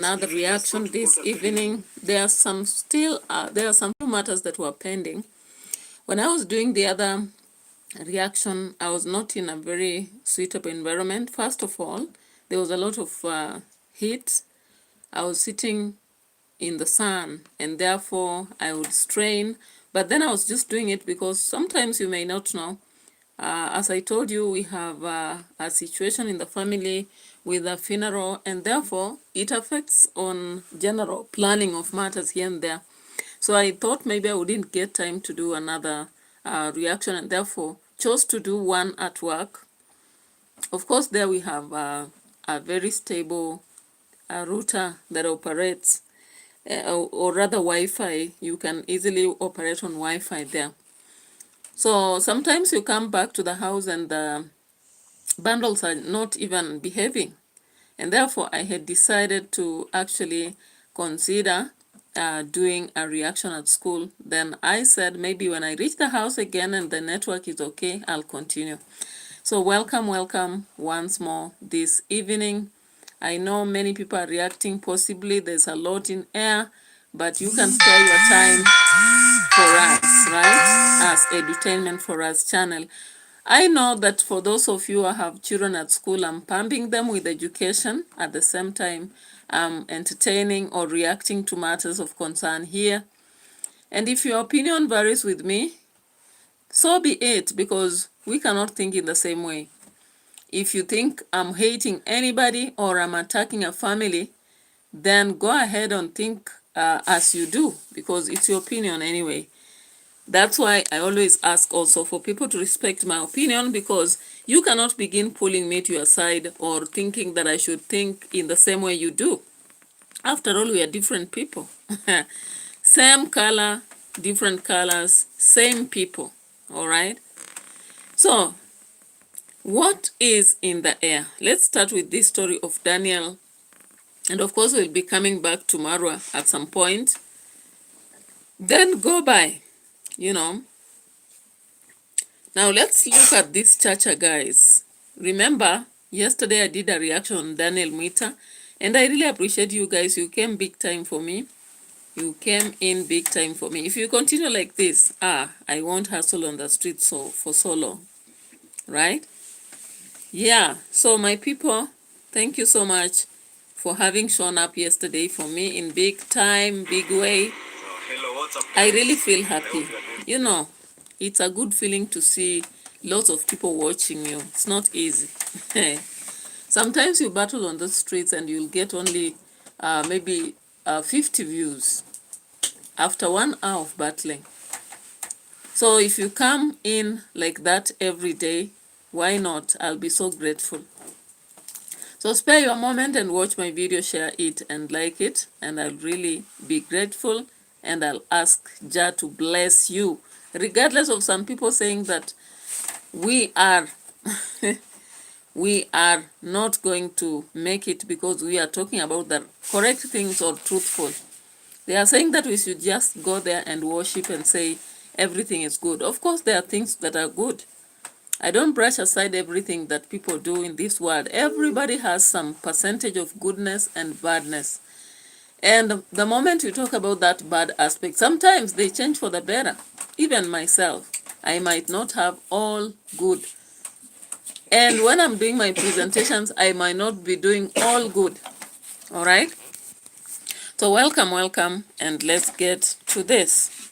Another reaction this evening. There are some still there are some matters that were pending. When I was doing the other reaction, I was not in a very suitable environment. First of all, there was a lot of heat. I was sitting in the sun, and therefore I would strain. But then I was just doing it because sometimes you may not know. As I told you, we have a situation in the family with a funeral, and therefore it affects on general planning of matters here and there. So I thought maybe I wouldn't get time to do another reaction, and therefore chose to do one at work. Of course, there we have a very stable router that operates, or rather Wi-Fi. You can easily operate on Wi-Fi there. So sometimes you come back to the house and the bundles are not even behaving. And therefore, I had decided to actually consider doing a reaction at school. Then I said, maybe when I reach the house again and the network is okay, I'll continue. So welcome once more this evening. I know many people are reacting. Possibly there's a lot in air, but you can spare your time for us, right? As Edutainment for Us channel. I know that for those of you who have children at school, I'm pumping them with education. At the same time, I'm entertaining or reacting to matters of concern here. And if your opinion varies with me, so be it, because we cannot think in the same way. If you think I'm hating anybody or I'm attacking a family, then go ahead and think as you do, because it's your opinion anyway. That's why I always ask also for people to respect my opinion, because you cannot begin pulling me to your side or thinking that I should think in the same way you do. After all, we are different people. Same color, different colors, same people. All right? So, what is in the air? Let's start with this story of Daniel. And of course, we'll be coming back to Marwa at some point. Then go by, you know. Now, let's look at this CHACHA, guys. Remember, yesterday I did a reaction on Daniel Mwita, and I really appreciate you guys. You came big time for me. You came in big time for me. If you continue like this, I won't hustle on the street for so long, right? Yeah, so my people, thank you so much for having shown up yesterday for me in big time, big way. I really feel happy. You know, it's a good feeling to see lots of people watching you. It's not easy. Sometimes you battle on the streets and you'll get only maybe 50 views after 1 hour of battling. So if you come in like that every day, why not? I'll be so grateful. So spare your moment and watch my video, share it and like it, and I'll really be grateful, and I'll ask Jah to bless you, regardless of some people saying that we are we are not going to make it because we are talking about the correct things or truthful. They are saying that we should just go there and worship and say everything is good. Of course, there are things that are good. I don't brush aside everything that people do in this world. Everybody has some percentage of goodness and badness. And the moment we talk about that bad aspect, sometimes they change for the better. Even myself, I might not have all good. And when I'm doing my presentations, I might not be doing all good. All right? So welcome, and let's get to this.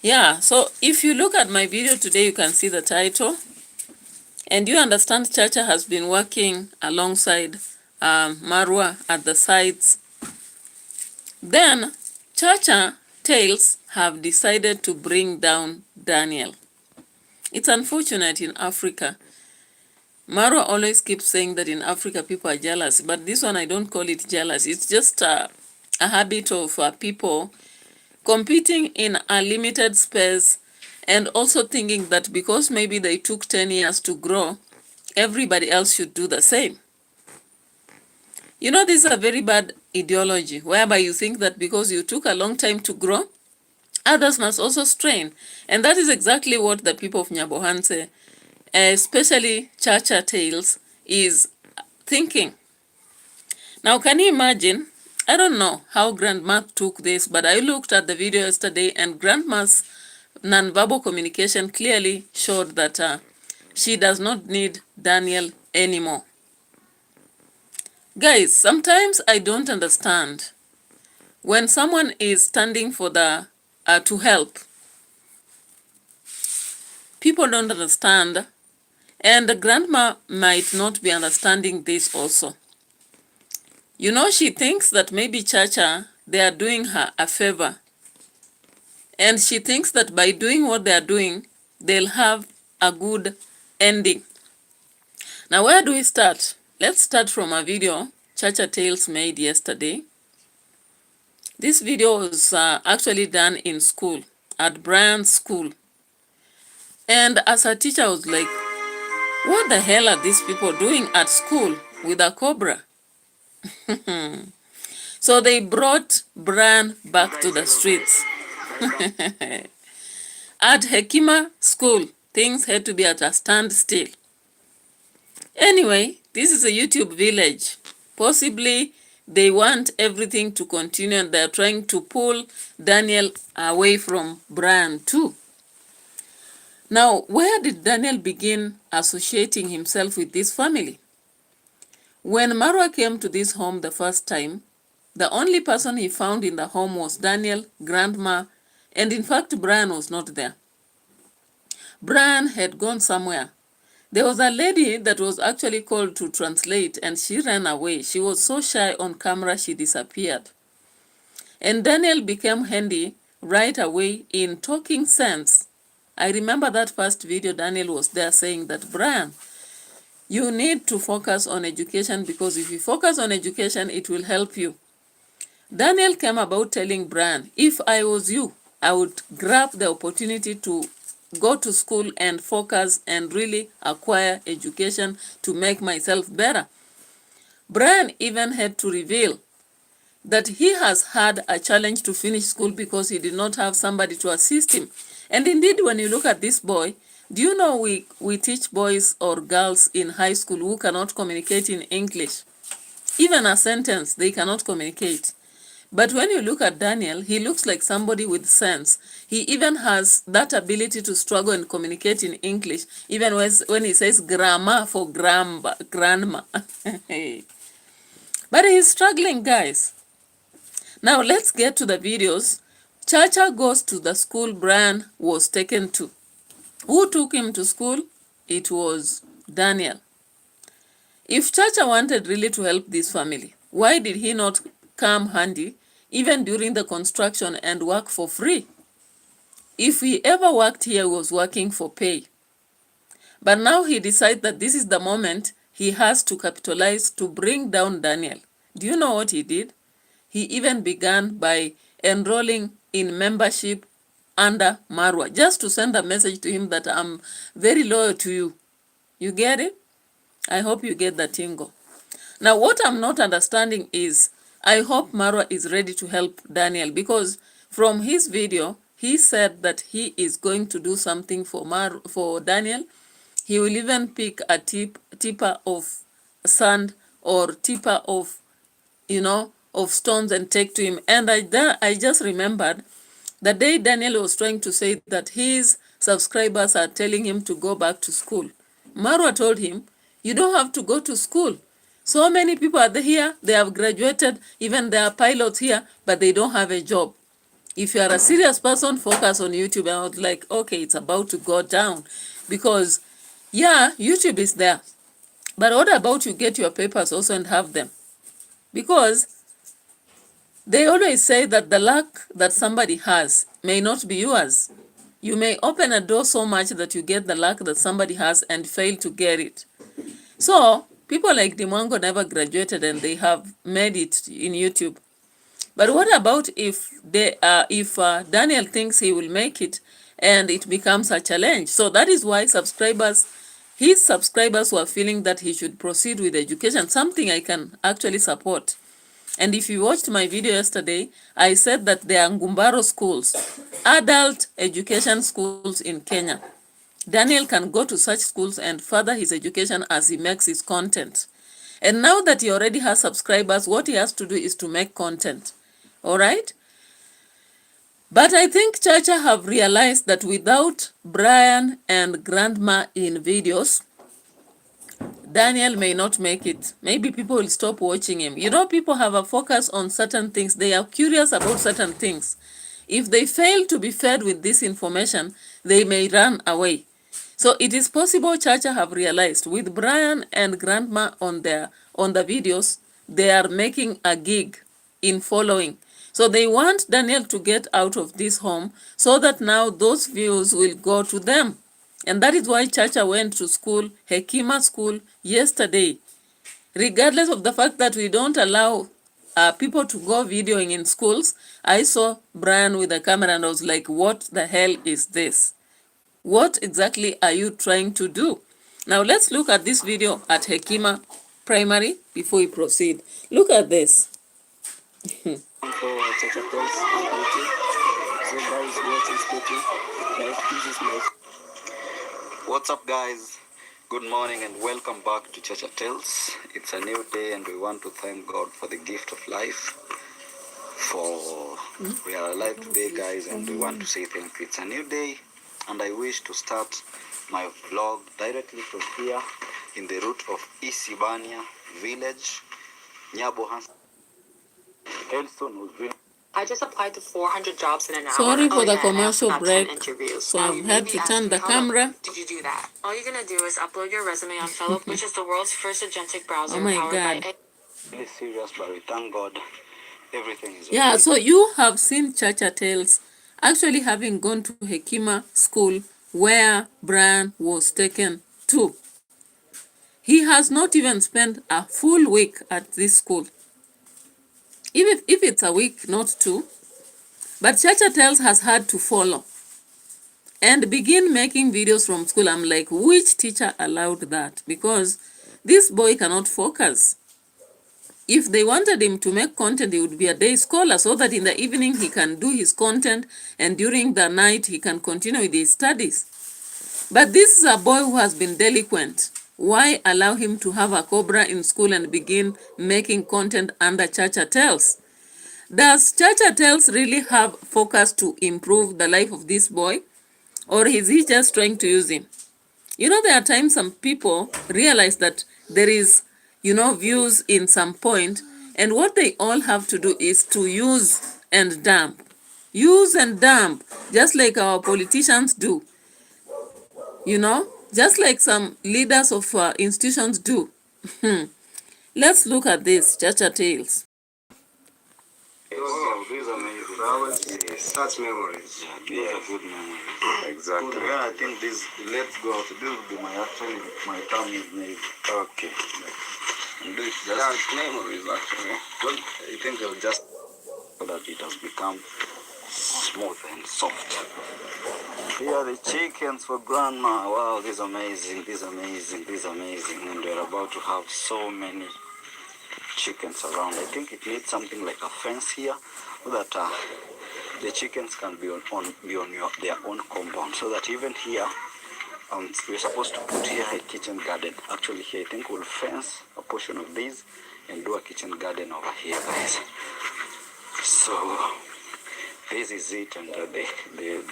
Yeah, so if you look at my video today, you can see the title. And you understand CHACHA has been working alongside Marwa at the sites. Then CHACHA tails have decided to bring down Daniel. It's unfortunate in Africa. Marwa always keeps saying that in Africa people are jealous, but this one I don't call it jealous. It's just a habit of people competing in a limited space, and also thinking that because maybe they took 10 years to grow, everybody else should do the same. You know, this is a very bad ideology, whereby you think that because you took a long time to grow, others must also strain. And that is exactly what the people of Nyabohanse, especially CHACHA tails, is thinking. Now, can you imagine? I don't know how Grandma took this, but I looked at the video yesterday and Grandma's nonverbal communication clearly showed that she does not need Daniel anymore. Guys, sometimes I don't understand. When someone is standing for to help, people don't understand, and Grandma might not be understanding this also. You know, she thinks that maybe CHACHA, they are doing her a favor. And she thinks that by doing what they are doing, they'll have a good ending. Now, where do we start? Let's start from a video CHACHA Tales made yesterday. This video was actually done in school, at Brian's school. And as a teacher, I was like, what the hell are these people doing at school with a cobra? So they brought Brian back to the streets. At Hekima School, things had to be at a standstill. Anyway, this is a YouTube village. Possibly they want everything to continue and they're trying to pull Daniel away from Brian too. Now, where did Daniel begin associating himself with this family? When Marwa came to this home the first time, the only person he found in the home was Daniel, Grandma, and in fact, Brian was not there. Brian had gone somewhere. There was a lady that was actually called to translate and she ran away. She was so shy on camera, she disappeared. And Daniel became handy right away in talking sense. I remember that first video, Daniel was there saying that, Brian, you need to focus on education because if you focus on education, it will help you. Daniel came about telling Brian, if I was you, I would grab the opportunity to go to school and focus and really acquire education to make myself better. Brian even had to reveal that he has had a challenge to finish school because he did not have somebody to assist him. And indeed, when you look at this boy, do you know we teach boys or girls in high school who cannot communicate in English? Even a sentence, they cannot communicate. But when you look at Daniel, he looks like somebody with sense. He even has that ability to struggle and communicate in English, even when he says grandma for grandma. But he's struggling, guys. Now, let's get to the videos. CHACHA goes to the school Brian was taken to. Who took him to school? It was Daniel. If CHACHA wanted really to help this family, why did he not come handy even during the construction and work for free? If he ever worked here, he was working for pay. But now he decides that this is the moment he has to capitalize to bring down Daniel. Do you know what he did? He even began by enrolling in membership under Marwa, just to send a message to him that I'm very loyal to you. You get it? I hope you get the tingle. Now, what I'm not understanding is, I hope Marwa is ready to help Daniel, because from his video, he said that he is going to do something for Daniel. He will even pick a tipper of sand or tipper of, of stones and take to him. And I just remembered the day Daniel was trying to say that his subscribers are telling him to go back to school. Marwa told him, you don't have to go to school. So many people are here, they have graduated, even there are pilots here, but they don't have a job. If you are a serious person, focus on YouTube. And I was like, okay, it's about to go down. Because, yeah, YouTube is there. But what about you get your papers also and have them? Because they always say that the luck that somebody has may not be yours. You may open a door so much that you get the luck that somebody has and fail to get it. So, people like Dimwango never graduated and they have made it in YouTube. But what about if Daniel thinks he will make it and it becomes a challenge? So that is why his subscribers were feeling that he should proceed with education, something I can actually support. And if you watched my video yesterday, I said that there are Ngumbaro schools, adult education schools in Kenya. Daniel can go to such schools and further his education as he makes his content. And now that he already has subscribers, what he has to do is to make content. All right? But I think Chacha have realized that without Brian and Grandma in videos, Daniel may not make it. Maybe people will stop watching him. You know, people have a focus on certain things. They are curious about certain things. If they fail to be fed with this information, they may run away. So it is possible Chacha have realized with Brian and Grandma on the videos, they are making a gig in following. So they want Daniel to get out of this home so that now those views will go to them. And that is why Chacha went to school, Hekima school, yesterday. Regardless of the fact that we don't allow people to go videoing in schools, I saw Brian with a camera and I was like, what the hell is this? What exactly are you trying to do? Now let's look at this video at Hekima Primary before we proceed. Look at this. What's up, guys? Good morning and welcome back to Chacha Tales. It's a new day and we want to thank God for the gift of life. We are alive today, guys, and we want to say thank you. It's a new day and I wish to start my vlog directly from here in the route of Isibania village, Nyabohans. I just applied to 400 jobs in an hour. Sorry for the commercial got break. 10 interviews. So I've had to turn the camera. Did you do that? All you're gonna do is upload your resume on Fellow, which is the world's first agentic browser. Oh my powered God. by Really serious, but we thank God everything is okay. Yeah, so you have seen Chacha Tales actually having gone to Hekima school where Brian was taken to. He has not even spent a full week at this school. Even if it's a week, not two. But Chacha Tales has had to follow and begin making videos from school. I'm like, which teacher allowed that? Because this boy cannot focus. If they wanted him to make content, he would be a day scholar so that in the evening he can do his content and during the night he can continue with his studies. But this is a boy who has been delinquent. Why allow him to have a cobra in school and begin making content under Chacha Tales? Does Chacha Tales really have focus to improve the life of this boy? Or is he just trying to use him? You know, there are times some people realize that there is, views in some point, and what they all have to do is to use and dump. Use and dump, just like our politicians do. Just like some leaders of institutions do. Let's look at this, Chacha Tales. Oh, these are amazing. Such memories. Yeah, these are good memories. Exactly. Good. Yeah, I think this, let's go out. This will be my tongue is made. Okay. And this just, That's memories actually. well, I think I'll just, so that it has become smooth and soft. Here are the chickens for grandma. Wow, this is amazing, this is amazing, this is amazing. And we're about to have so many chickens around. I think it needs something like a fence here so that the chickens can be on their own compound, so that even here we're supposed to put here a kitchen garden. Actually here I think we'll fence a portion of this and do a kitchen garden over here, guys. So this is it, and that is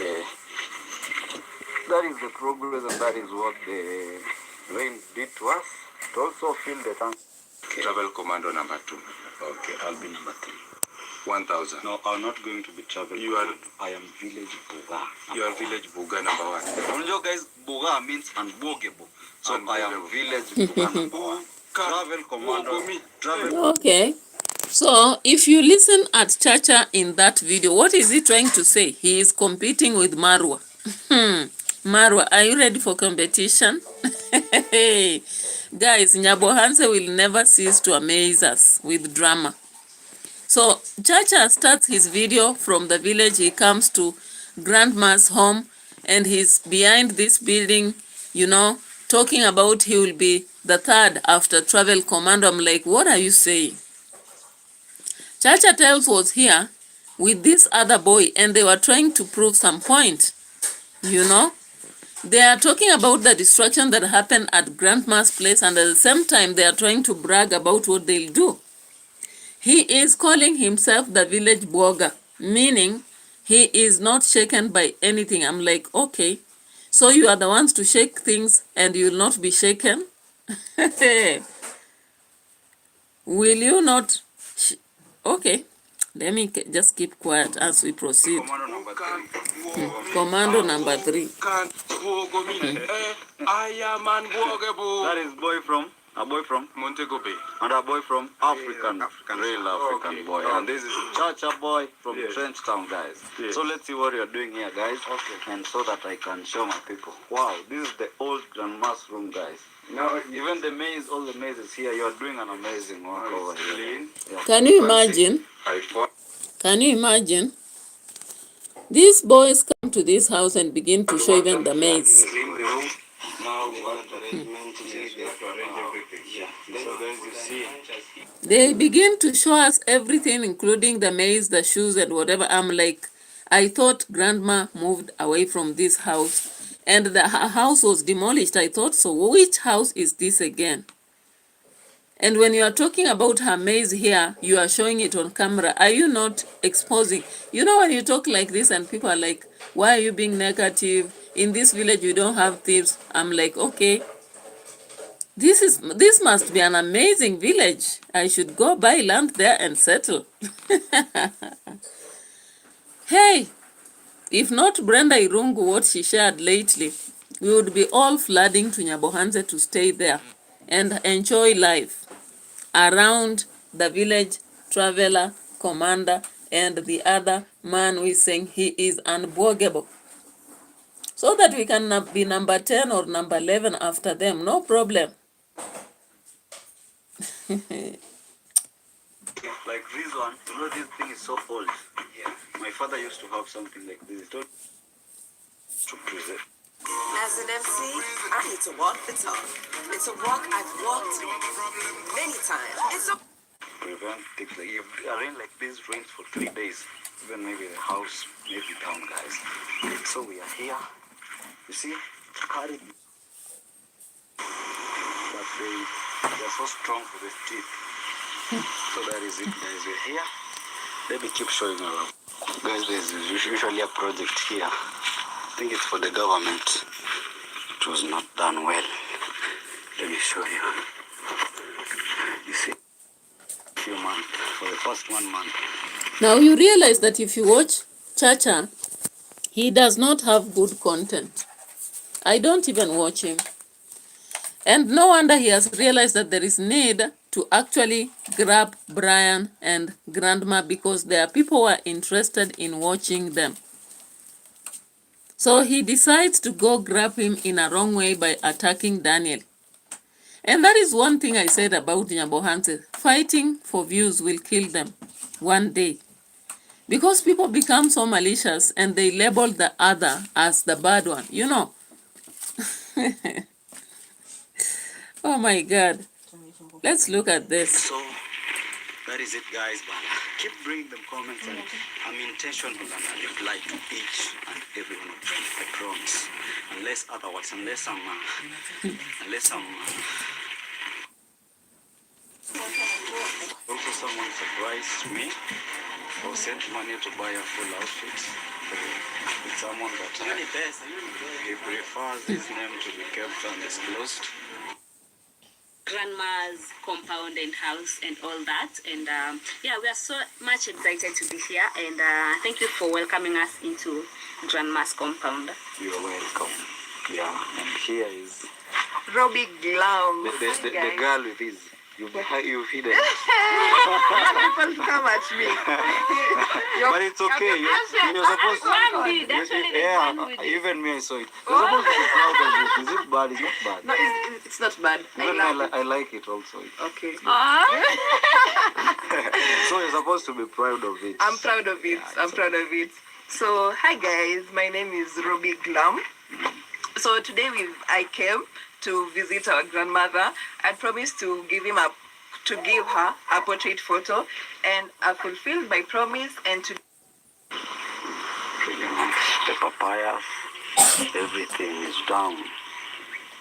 the progress, and that is what the rain did to us. To also feel the tank. Okay. Travel commando number 2. Okay, I'll be number 3. 1000. No, I'm not going to be travel. You are. I am village Buga. You are village Buga number 1. You guys, Buga means unbogable. So I am Unbogable. village Buga number 1. Travel commando. Travel. Okay. So, if you listen at Chacha in that video, what is he trying to say? He is competing with Marwa. Marwa, are you ready for competition? Guys, Nyabohanse will never cease to amaze us with drama. So, Chacha starts his video from the village. He comes to Grandma's home and he's behind this building, talking about he will be the third after Travel Commando. I'm like, what are you saying? Chacha Tales was here with this other boy and they were trying to prove some point, They are talking about the destruction that happened at Grandma's place, and at the same time, they are trying to brag about what they'll do. He is calling himself the village blogger, meaning he is not shaken by anything. I'm like, okay, so you are the ones to shake things and you will not be shaken? Will you not? Okay, let me just keep quiet as we proceed. Commando number 3. Commando number 3. I am an That is a boy from Montego Bay. and a boy from African, African. real African Okay. boy. And this is Chacha boy from Yes. Trench Town, guys. Yes. So let's see what you're doing here, guys. Okay. And so that I can show my people. Wow, this is the old grandma's room, guys. Now, Even the maze, all the mazes here, you're doing an amazing work over here. clean. Yeah. Can you imagine? I fought. Can you imagine? These boys come to this house and begin to show even the maze. Clean the room. Now we want arrangement to make You have to arrange everything. Yeah. So guys, you see. They begin to show us everything, including the maze, the shoes, and whatever. I'm like, I thought grandma moved away from this house and the house was demolished. I thought, so which house is this again? And when you are talking about her maze here, you are showing it on camera. Are you not exposing? You know, when you talk like this and people are like, why are you being negative? In this village, you don't have thieves. I'm like, okay, this must be an amazing village. I should go buy land there and settle. Hey, if not Brenda Irungu, what she shared lately, we would be all flooding to Nyabohanse to stay there and enjoy life around the village traveler, commander, and the other man who is saying he is unbogable. So that we can be number 10 or number 11 after them, no problem. Like this one, you know this thing is so old. Yeah. My father used to have something like this. He told to preserve. As an MC, I need to walk the talk. It's a walk I've walked many times. It's a Prevent things like if rain like this rains for 3 days, even maybe the house may be down, guys. So we are here. You see, carried. But they are so strong for the teeth. So that is it, guys. We're here. Let me keep showing around. Guys, there's usually a project here. I think it's for the government. It was not done well. Let me show you. You see, few months, for the first 1 month. Now you realize that if you watch Chacha, he does not have good content. I don't even watch him. And no wonder he has realized that there is need to actually grab Brian and Grandma because there are people who are interested in watching them. So he decides to go grab him in a wrong way by attacking Daniel. And that is one thing I said about Nyabohanse. Fighting for views will kill them one day. Because people become so malicious and they label the other as the bad one. You know. Oh my God. Let's look at this. So that is it, guys. But keep bringing them comments, and I'm intentional and I reply to each and every one of them. I promise. Unless otherwise, unless also someone surprised me or sent money to buy a full outfit. It's someone that he prefers his name to be kept undisclosed. Grandma's compound and house and all that. And yeah, we are so much excited to be here. And thank you for welcoming us into Grandma's compound. You're welcome. Yeah, and here is Robbie Glum. the girl with his. You've hidden. People come at me. But it's okay. You're supposed to. Yeah, even me, I saw it. You're supposed to be proud of it. Is it bad? It's not bad. No, it's not bad. Even I like it also. Okay. So you're supposed to be proud of it. I'm proud of it. I'm proud of it. So, hi guys. My name is Robbie Glum. So today I came to visit our grandmother. I promised to give her a portrait photo, and I fulfilled my promise. And to The papaya. Everything is down.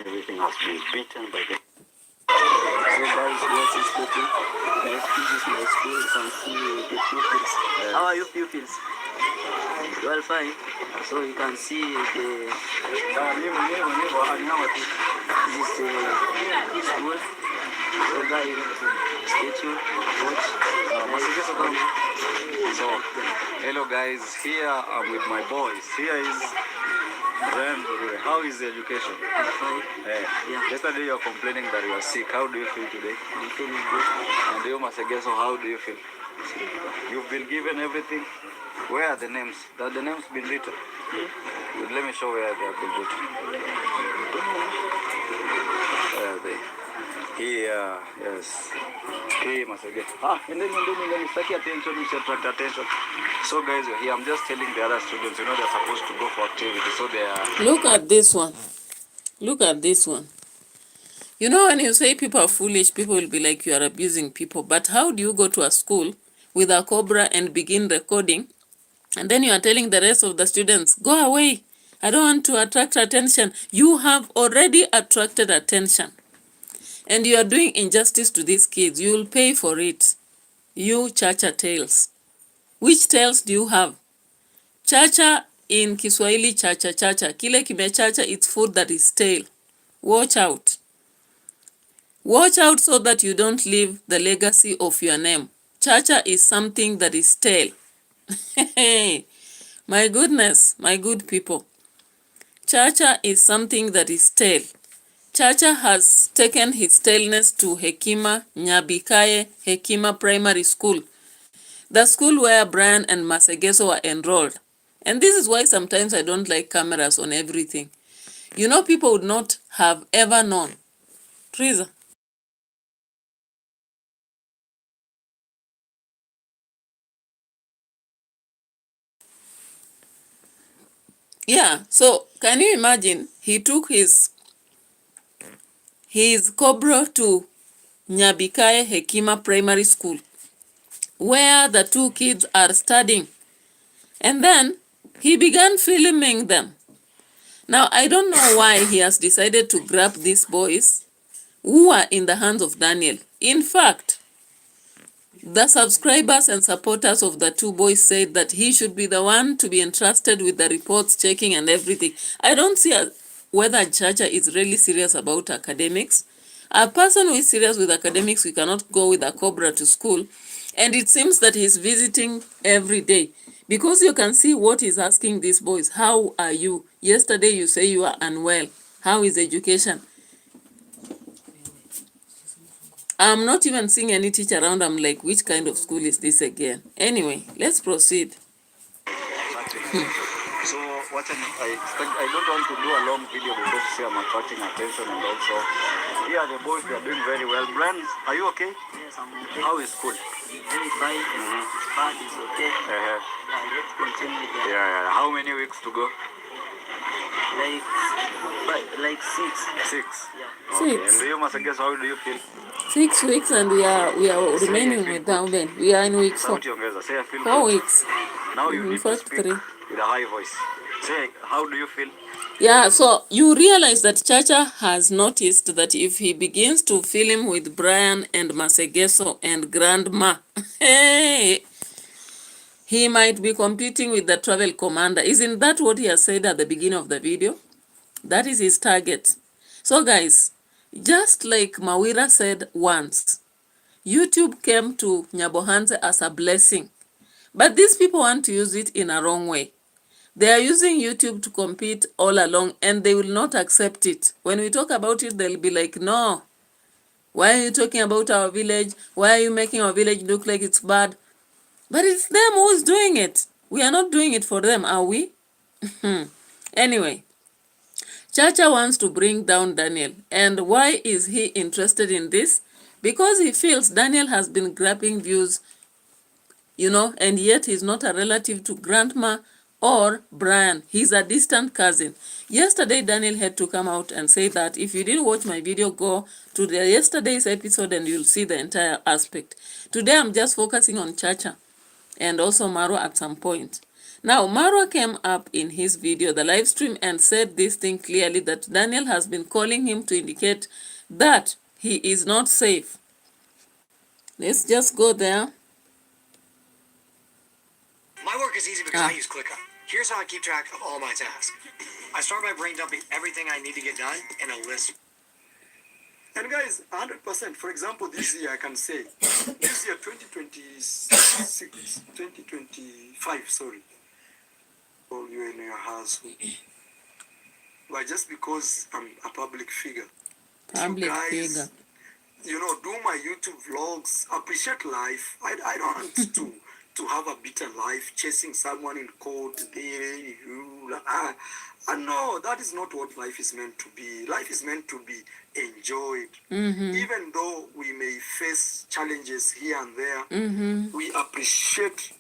Everything has been beaten by the... So guys, this is looking. This is my school. You can see the pupils. How are you pupils? Well, fine. So you can see the... This is the school. So guys, stay tuned. Watch. So, hello guys. Here I'm with my boys. Here is... Then, how is the education? Fine. Yeah. Yesterday you were complaining that you are sick. How do you feel today? I'm feeling good. And you must guess, so how do you feel? You've been given everything. Where are the names? Have the names been written? Let me show where they have been written. Where are they? Here, yes. Okay, must again. And then start attention, we should attract attention. So guys, here I'm just telling the other students, they're supposed to go for activity, so they are... Look at this one. Look at this one. You know, when you say people are foolish, people will be like you are abusing people. But how do you go to a school with a cobra and begin recording, and then you are telling the rest of the students, go away, I don't want to attract attention? You have already attracted attention. And you are doing injustice to these kids. You will pay for it. You CHACHA tails. Which tails do you have? CHACHA in Kiswahili, CHACHA, CHACHA. Kile kimechacha, it's food that is stale. Watch out. Watch out so that you don't leave the legacy of your name. CHACHA is something that is stale. My goodness, my good people. CHACHA is something that is stale. CHACHA has taken his staleness to Hekima Nyabikaye Hekima Primary School, the school where Brian and Masegeso were enrolled. And this is why sometimes I don't like cameras on everything. You know, people would not have ever known. Teresa. Yeah, so can you imagine? He took his cobra to Nyabikaye Hekima Primary School, where the two kids are studying. And then he began filming them. Now, I don't know why he has decided to grab these boys who are in the hands of Daniel. In fact, the subscribers and supporters of the two boys said that he should be the one to be entrusted with the reports, checking and everything. I don't see whether CHACHA is really serious about academics. A person who is serious with academics, we cannot go with a cobra to school. And it seems that he's visiting every day. Because you can see what he's asking these boys. How are you? Yesterday you say you are unwell. How is education? I'm not even seeing any teacher around. I'm like, which kind of school is this again? Anyway, let's proceed. So I don't want to do a long video because see I'm attracting attention, and also here the boys, they are doing very well. Brian, are you okay? Yes, I'm okay. How is school? Very fine. Bad is okay. Yeah, let's continue there. Yeah. How many weeks to go? Like 6. 6. Yeah. Okay. 6. And you must guess, how do you feel? 6 weeks, and we are remaining with them. We are in week 4. Say I feel 4 good. weeks. Now you In need to fact, speak 3. with a high voice. Say, how do you feel? Yeah, so you realize that CHACHA has noticed that if he begins to film with Brian and Masegeso and Grandma, hey, he might be competing with the travel commander. Isn't that what he has said at the beginning of the video? That is his target. So guys, just like Mawira said once, YouTube came to Nyabohanse as a blessing. But these people want to use it in a wrong way. They are using YouTube to compete all along, and they will not accept it. When we talk about it, they'll be like, no. Why are you talking about our village? Why are you making our village look like it's bad? But it's them who is doing it. We are not doing it for them, are we? Anyway, CHACHA wants to bring down Daniel. And why is he interested in this? Because he feels Daniel has been grabbing views, and yet he's not a relative to Grandma or Brian. He's a distant cousin. Yesterday, Daniel had to come out and say that if you didn't watch my video, go to yesterday's episode and you'll see the entire aspect. Today, I'm just focusing on CHACHA and also MARWA at some point. Now, Marwa came up in his video, the live stream, and said this thing clearly, that Daniel has been calling him to indicate that he is not safe. Let's just go there. My work is easy because I use ClickUp. Here's how I keep track of all my tasks. I start by brain dumping everything I need to get done in a list. And guys, 100%. For example, this year I can say, this year 2026, 2025, sorry. Oh, you're in your house. But just because I'm a public figure. Public you guys, figure. You know, do my YouTube vlogs, appreciate life. I don't want to have a bitter life, chasing someone in court. No, that is not what life is meant to be. Life is meant to be enjoyed. Even though we may face challenges here and there, we appreciate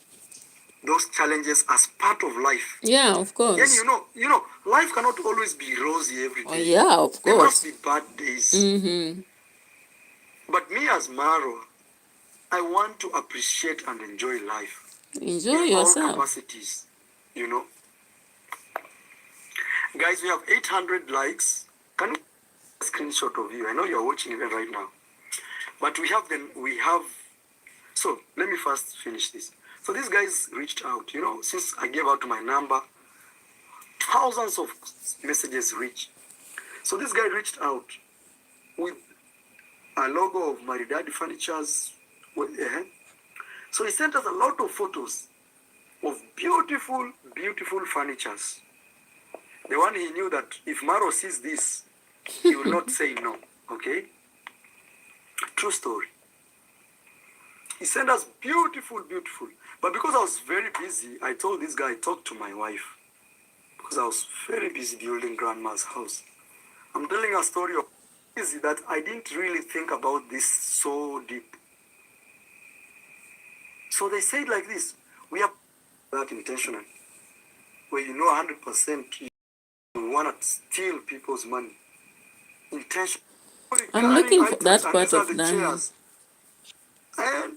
those challenges as part of life. Yeah, of course. And you know, life cannot always be rosy every day. Oh, yeah, of There course. must be bad days. But me as Maro, I want to appreciate and enjoy life. Enjoy in all yourself. capacities, you know. Guys, we have 800 likes. Can you a screenshot of you? I know you're watching even right now. But we have so let me first finish this. So these guys reached out, you know, since I gave out my number, thousands of messages reached. So this guy reached out with a logo of Maridadi Furnitures. So he sent us a lot of photos of beautiful, beautiful furnitures. The one he knew that if Maro sees this, he will not say no, okay? True story. He sent us beautiful, beautiful. But because I was very busy, I told this guy, talk to my wife. Because I was very busy building grandma's house. I'm telling a story of busy that I didn't really think about this so deep. So they said like this, we are that intentional. Where you know 100% you want to steal people's money. Intention. I'm looking for that part of Daniel. And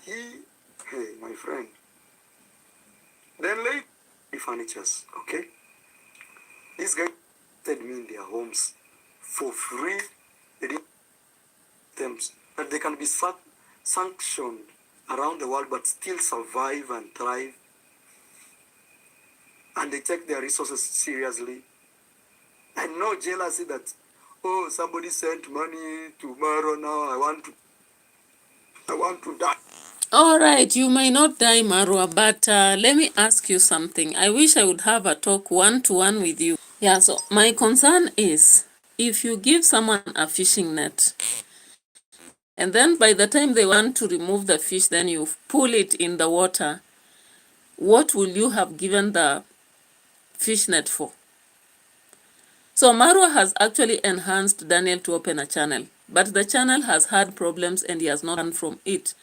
hey, my friend. Then later, the furnitures, okay? These guys said me in their homes for free. They didn't them that they can be sanctioned around the world but still survive and thrive. And they take their resources seriously. And no jealousy that, oh, somebody sent money tomorrow now, I want to die. All right, you may not die, Marwa, but let me ask you something. I wish I would have a talk one-to-one with you. Yeah, so my concern is, if you give someone a fishing net, and then by the time they want to remove the fish, then you pull it in the water, what will you have given the fish net for? So Marwa has actually enhanced Daniel to open a channel, but the channel has had problems and he has not learned from it.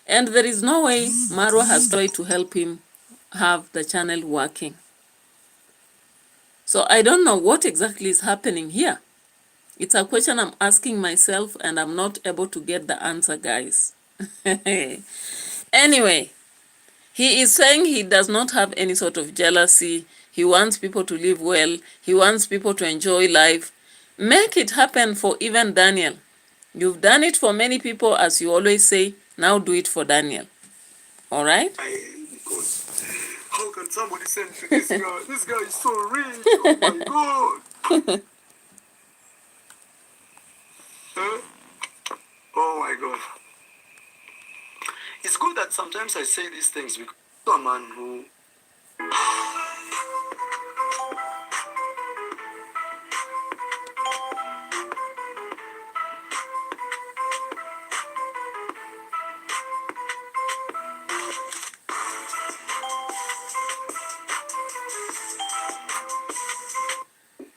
And there is no way Marwa has tried to help him have the channel working. So I don't know what exactly is happening here. It's a question I'm asking myself and I'm not able to get the answer, guys. Anyway, he is saying he does not have any sort of jealousy. He wants people to live well. He wants people to enjoy life. Make it happen for even Daniel. You've done it for many people, as you always say. Now do it for Daniel. All right? Because how can somebody send to this guy? This guy is so rich. Oh my God. Huh? Oh my God. It's good that sometimes I say these things because I'm a man who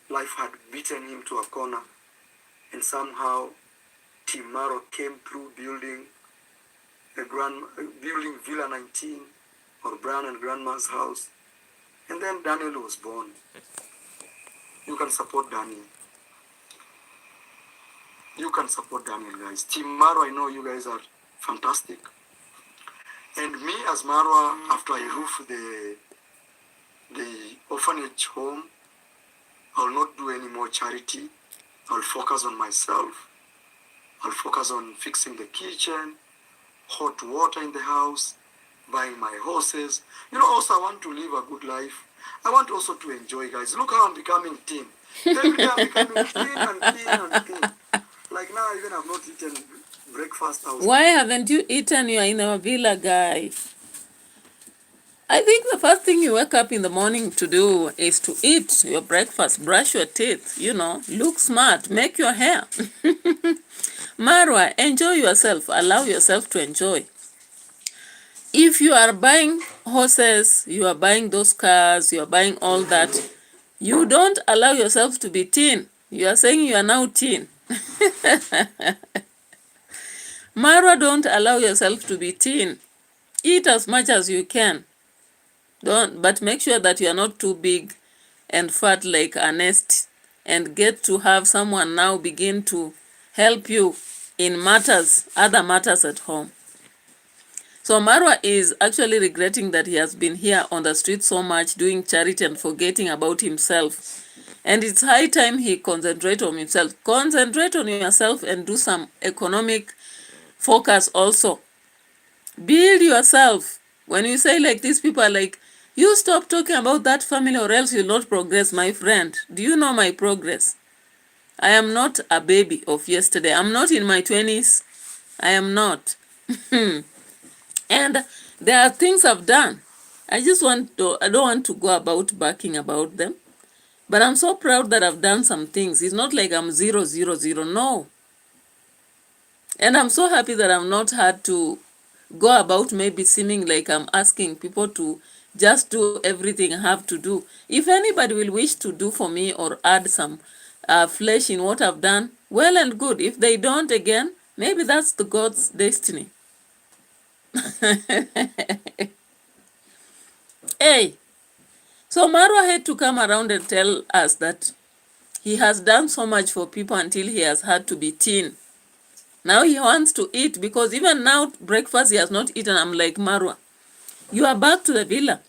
life had beaten him to a corner, and somehow Team Maro came through building Villa 19 or Brian and Grandma's house, and then Daniel was born. You can support Daniel. You can support Daniel, guys. Team Maro, I know you guys are fantastic. And me as Marwa, after I roofed the orphanage home. I'll not do any more charity. I'll focus on myself. I'll focus on fixing the kitchen, hot water in the house, buying my horses. You know, also I want to live a good life. I want also to enjoy, guys. Look how I'm becoming thin. Every day I'm becoming thin and thin and thin. Like now, even I've not eaten breakfast. Why haven't you eaten? You are in our villa, guy. I think the first thing you wake up in the morning to do is to eat your breakfast, brush your teeth, you know, look smart, make your hair. Marwa, enjoy yourself. Allow yourself to enjoy. If you are buying horses, you are buying those cars, you are buying all that, you don't allow yourself to be thin. You are saying you are now thin. Marwa, don't allow yourself to be thin. Eat as much as you can. But make sure that you are not too big and fat like a nest, and get to have someone now begin to help you in matters, other matters at home. So Marwa is actually regretting that he has been here on the street so much doing charity and forgetting about himself. And it's high time he concentrate on himself. Concentrate on yourself and do some economic focus also. Build yourself. When you say like these people are like, you stop talking about that family or else you'll not progress, my friend. Do you know my progress? I am not a baby of yesterday. I'm not in my 20s. I am not. And there are things I've done. I don't want to go about backing about them. But I'm so proud that I've done some things. It's not like I'm 0, 0, 0. No. And I'm so happy that I've not had to go about maybe seeming like I'm asking people to just do everything I have to do. If anybody will wish to do for me or add some flesh in what I've done, well and good. If they don't, again, maybe that's the God's destiny. Hey, so Marwa had to come around and tell us that he has done so much for people until he has had to be thin. Now he wants to eat, because even now breakfast he has not eaten. I'm like, Marwa, you are back to the villa.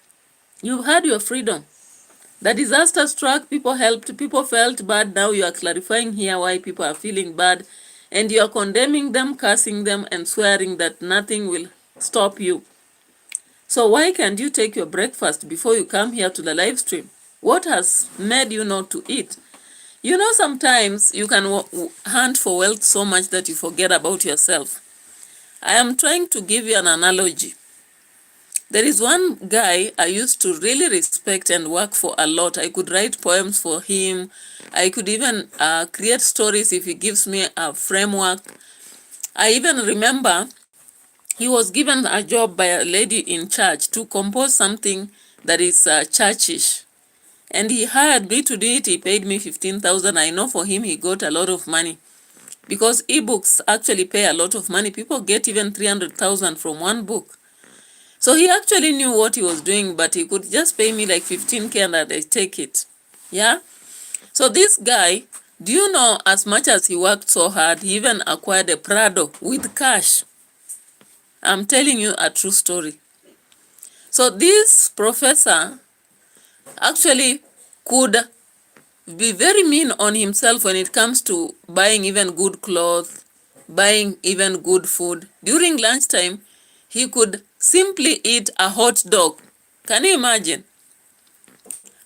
You've had your freedom. The disaster struck, people helped, people felt bad. Now you are clarifying here why people are feeling bad. And you are condemning them, cursing them, and swearing that nothing will stop you. So why can't you take your breakfast before you come here to the live stream? What has made you not to eat? You know, sometimes you can hunt for wealth so much that you forget about yourself. I am trying to give you an analogy. There is one guy I used to really respect and work for a lot. I could write poems for him. I could even create stories if he gives me a framework. I even remember he was given a job by a lady in church to compose something that is churchish. And he hired me to do it. He paid me 15,000. I know for him he got a lot of money, because ebooks actually pay a lot of money. People get even 300,000 from one book. So he actually knew what he was doing, but he could just pay me like 15K and I take it. Yeah? So this guy, do you know, as much as he worked so hard, he even acquired a Prado with cash. I'm telling you a true story. So this professor actually could be very mean on himself when it comes to buying even good clothes, buying even good food. During lunchtime, he could simply eat a hot dog. Can you imagine?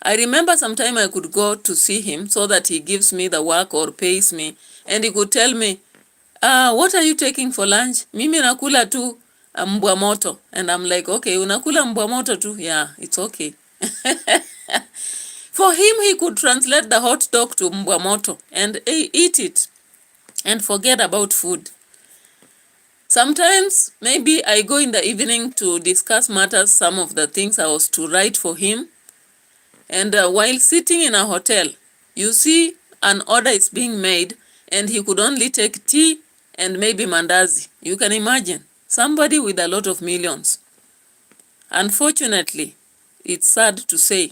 I remember sometime I could go to see him so that he gives me the work or pays me, and he could tell me, what are you taking for lunch? Mimi nakula tu mbwa moto. And I'm like, okay, unakula mbwa moto tu? Yeah, it's okay. For him, he could translate the hot dog to mbwa moto and eat it and forget about food. Sometimes, maybe I go in the evening to discuss matters, some of the things I was to write for him. And while sitting in a hotel, you see an order is being made and he could only take tea and maybe mandazi. You can imagine, somebody with a lot of millions. Unfortunately, it's sad to say,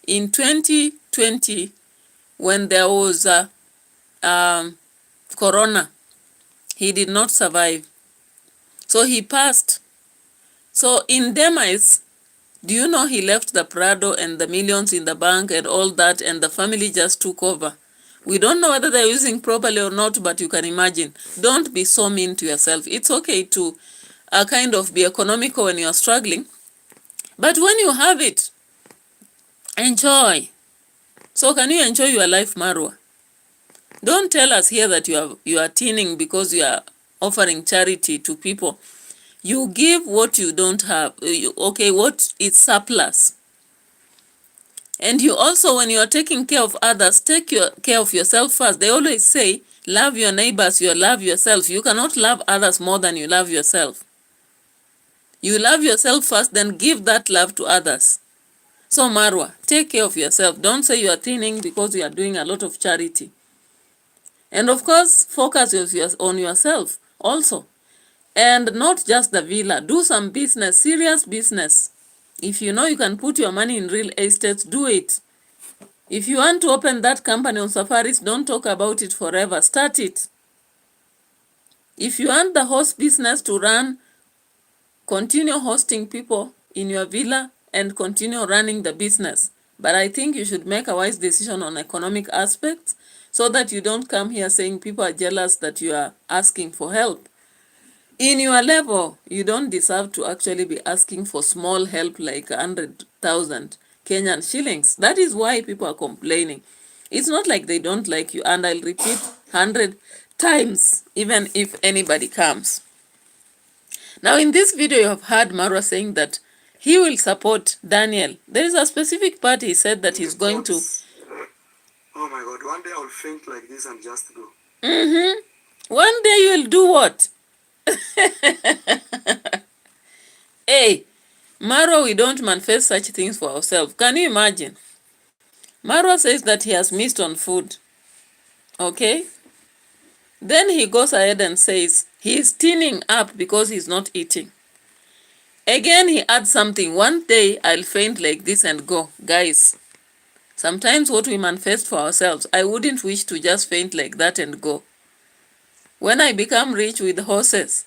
in 2020, when there was corona, he did not survive. So he passed. So in demise, Do you know he left the Prado and the millions in the bank and all that, and the family just took over? We don't know whether they're using properly or not, but you can imagine. Don't be so mean to yourself. It's okay to kind of be economical when you're struggling, but when you have it, enjoy. So can you enjoy your life, Marwa? Don't tell us here that you are teening because you are offering charity to people. You give what you don't have. Okay, what is surplus. And you also, when you are taking care of others, take care of yourself first. They always say, love your neighbors, you love yourself. You cannot love others more than you love yourself. You love yourself first, then give that love to others. So Marwa, take care of yourself. Don't say you are thinning because you are doing a lot of charity. And of course, focus on yourself also. And not just the villa. Do some business, serious business. If you know you can put your money in real estate, do it. If you want to open that company on safaris, don't talk about it forever. Start it. If you want the host business to run, continue hosting people in your villa and continue running the business. But I think you should make a wise decision on economic aspects so that you don't come here saying people are jealous that you are asking for help. In your level, you don't deserve to actually be asking for small help like 100,000 Kenyan shillings. That is why people are complaining. It's not like they don't like you, and I'll repeat 100 times, even if anybody comes. Now, in this video, you have heard Marwa saying that he will support Daniel. There is a specific part he said that he's going to... Oh my God, one day I'll faint like this and just go. One day you will do what? Hey, Marwa, we don't manifest such things for ourselves. Can you imagine? Marwa says that he has missed on food. Okay? Then he goes ahead and says he's thinning up because he's not eating. Again, he adds something. One day I'll faint like this and go. Guys, sometimes what we manifest for ourselves, I wouldn't wish to just faint like that and go. When I become rich with horses,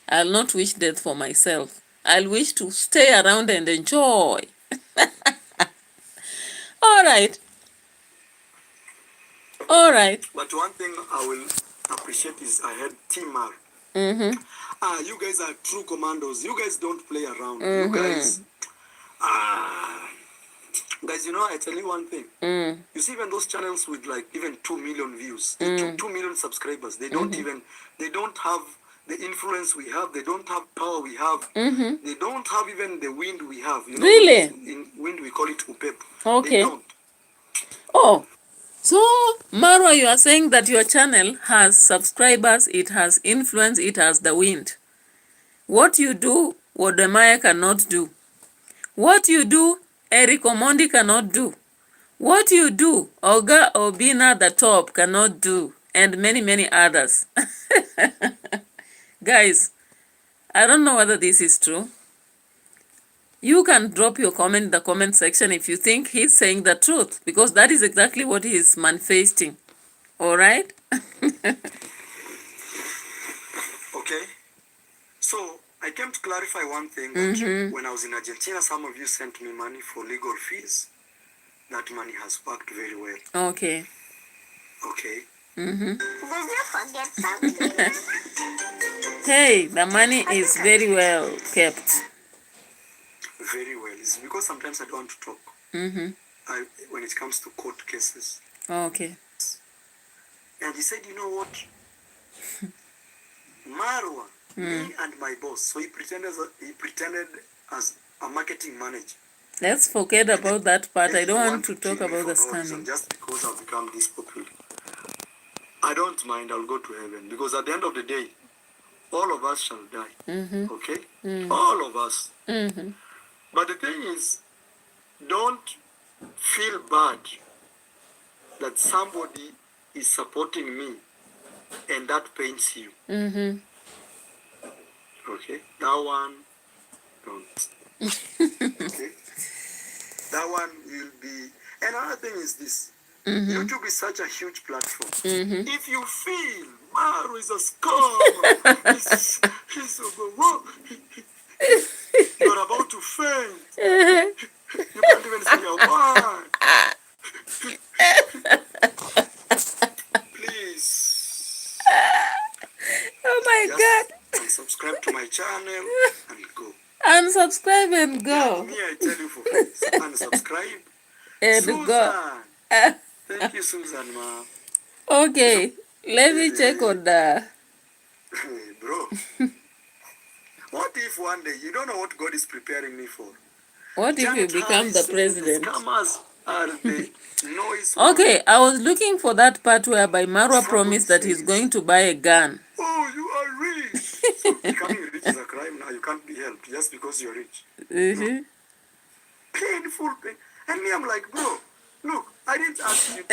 I'll not wish death for myself. I'll wish to stay around and enjoy. All right. All right. But one thing I will appreciate is I had Team Mar. You guys are true commandos. You guys don't play around. You guys, guys, you know, I tell you one thing. You see, even those channels with like even 2 million views, 2 million subscribers, they don't even, they don't have the influence we have. They don't have power we have. They don't have even the wind we have. You know, really? In wind we call it upep. Okay. They don't. Oh, so Marwa, you are saying that your channel has subscribers, it has influence, it has the wind. What you do, Wodemaya cannot do. What you do, Eric Omondi cannot do. What you do, Oga Obina the top cannot do. And many, many others. Guys, I don't know whether this is true. You can drop your comment in the comment section if you think he's saying the truth, because that is exactly what he is manifesting. All right? Okay. So I came to clarify one thing. That when I was in Argentina, some of you sent me money for legal fees. That money has worked very well. Okay. Okay. Did you forget something? Hey, the money is very well kept. Very well. It's because sometimes I don't want to talk. When it comes to court cases. Okay. And he said, you know what? Marwa, me and my boss. So he pretended as a marketing manager. Let's forget about that part. And I don't he want to talk kill me about the for no reason, scamming. just because I've become this popular. I don't mind. I'll go to heaven. Because at the end of the day, all of us shall die. Okay? All of us. But the thing is, don't feel bad that somebody is supporting me and that pains you. Okay? That one, don't. Okay? That one will be... Another thing is this. YouTube is such a huge platform. If you feel Maru is a scam, he's so good, you You're about to faint. You can't even say a word. Please. Oh my Just God. subscribe to my channel and go. Unsubscribe and Yeah, go. me, I tell you for free. Unsubscribe. And go. Susan. Thank you, Susan, ma. Okay. Let me check on the... Bro. What if one day you don't know what God is preparing me for? What if you Janet become the Harris saying the president? scammers are the noise. Okay, I was looking for that part whereby Marwa Somebody promised that he's says, going to buy a gun. oh, you are rich. So becoming rich is a crime now. You can't be helped just because you're rich. No. Painful pain. And me, I'm like, bro, look, I didn't ask you.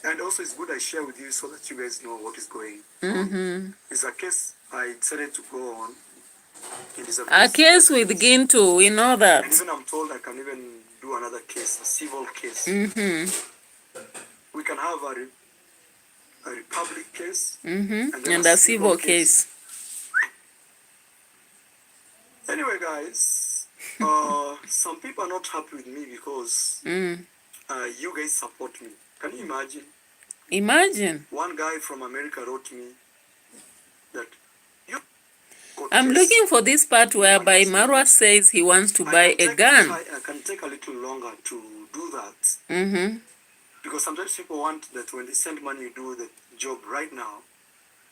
And also, it's good I share with you so that you guys know what is going on. It's a case I decided to go on. It is A case with GINTU, we know And that. even I'm told I can even do another case, a civil case. We can have a republic case and then And a civil case. Anyway, guys, some people are not happy with me because you guys support me. Can you imagine? Imagine. One guy from America wrote me that you. I'm looking for this part whereby Marwa says he wants to buy a gun. I can take a little longer to do that. Because sometimes people want that when they send money, you do the job right now.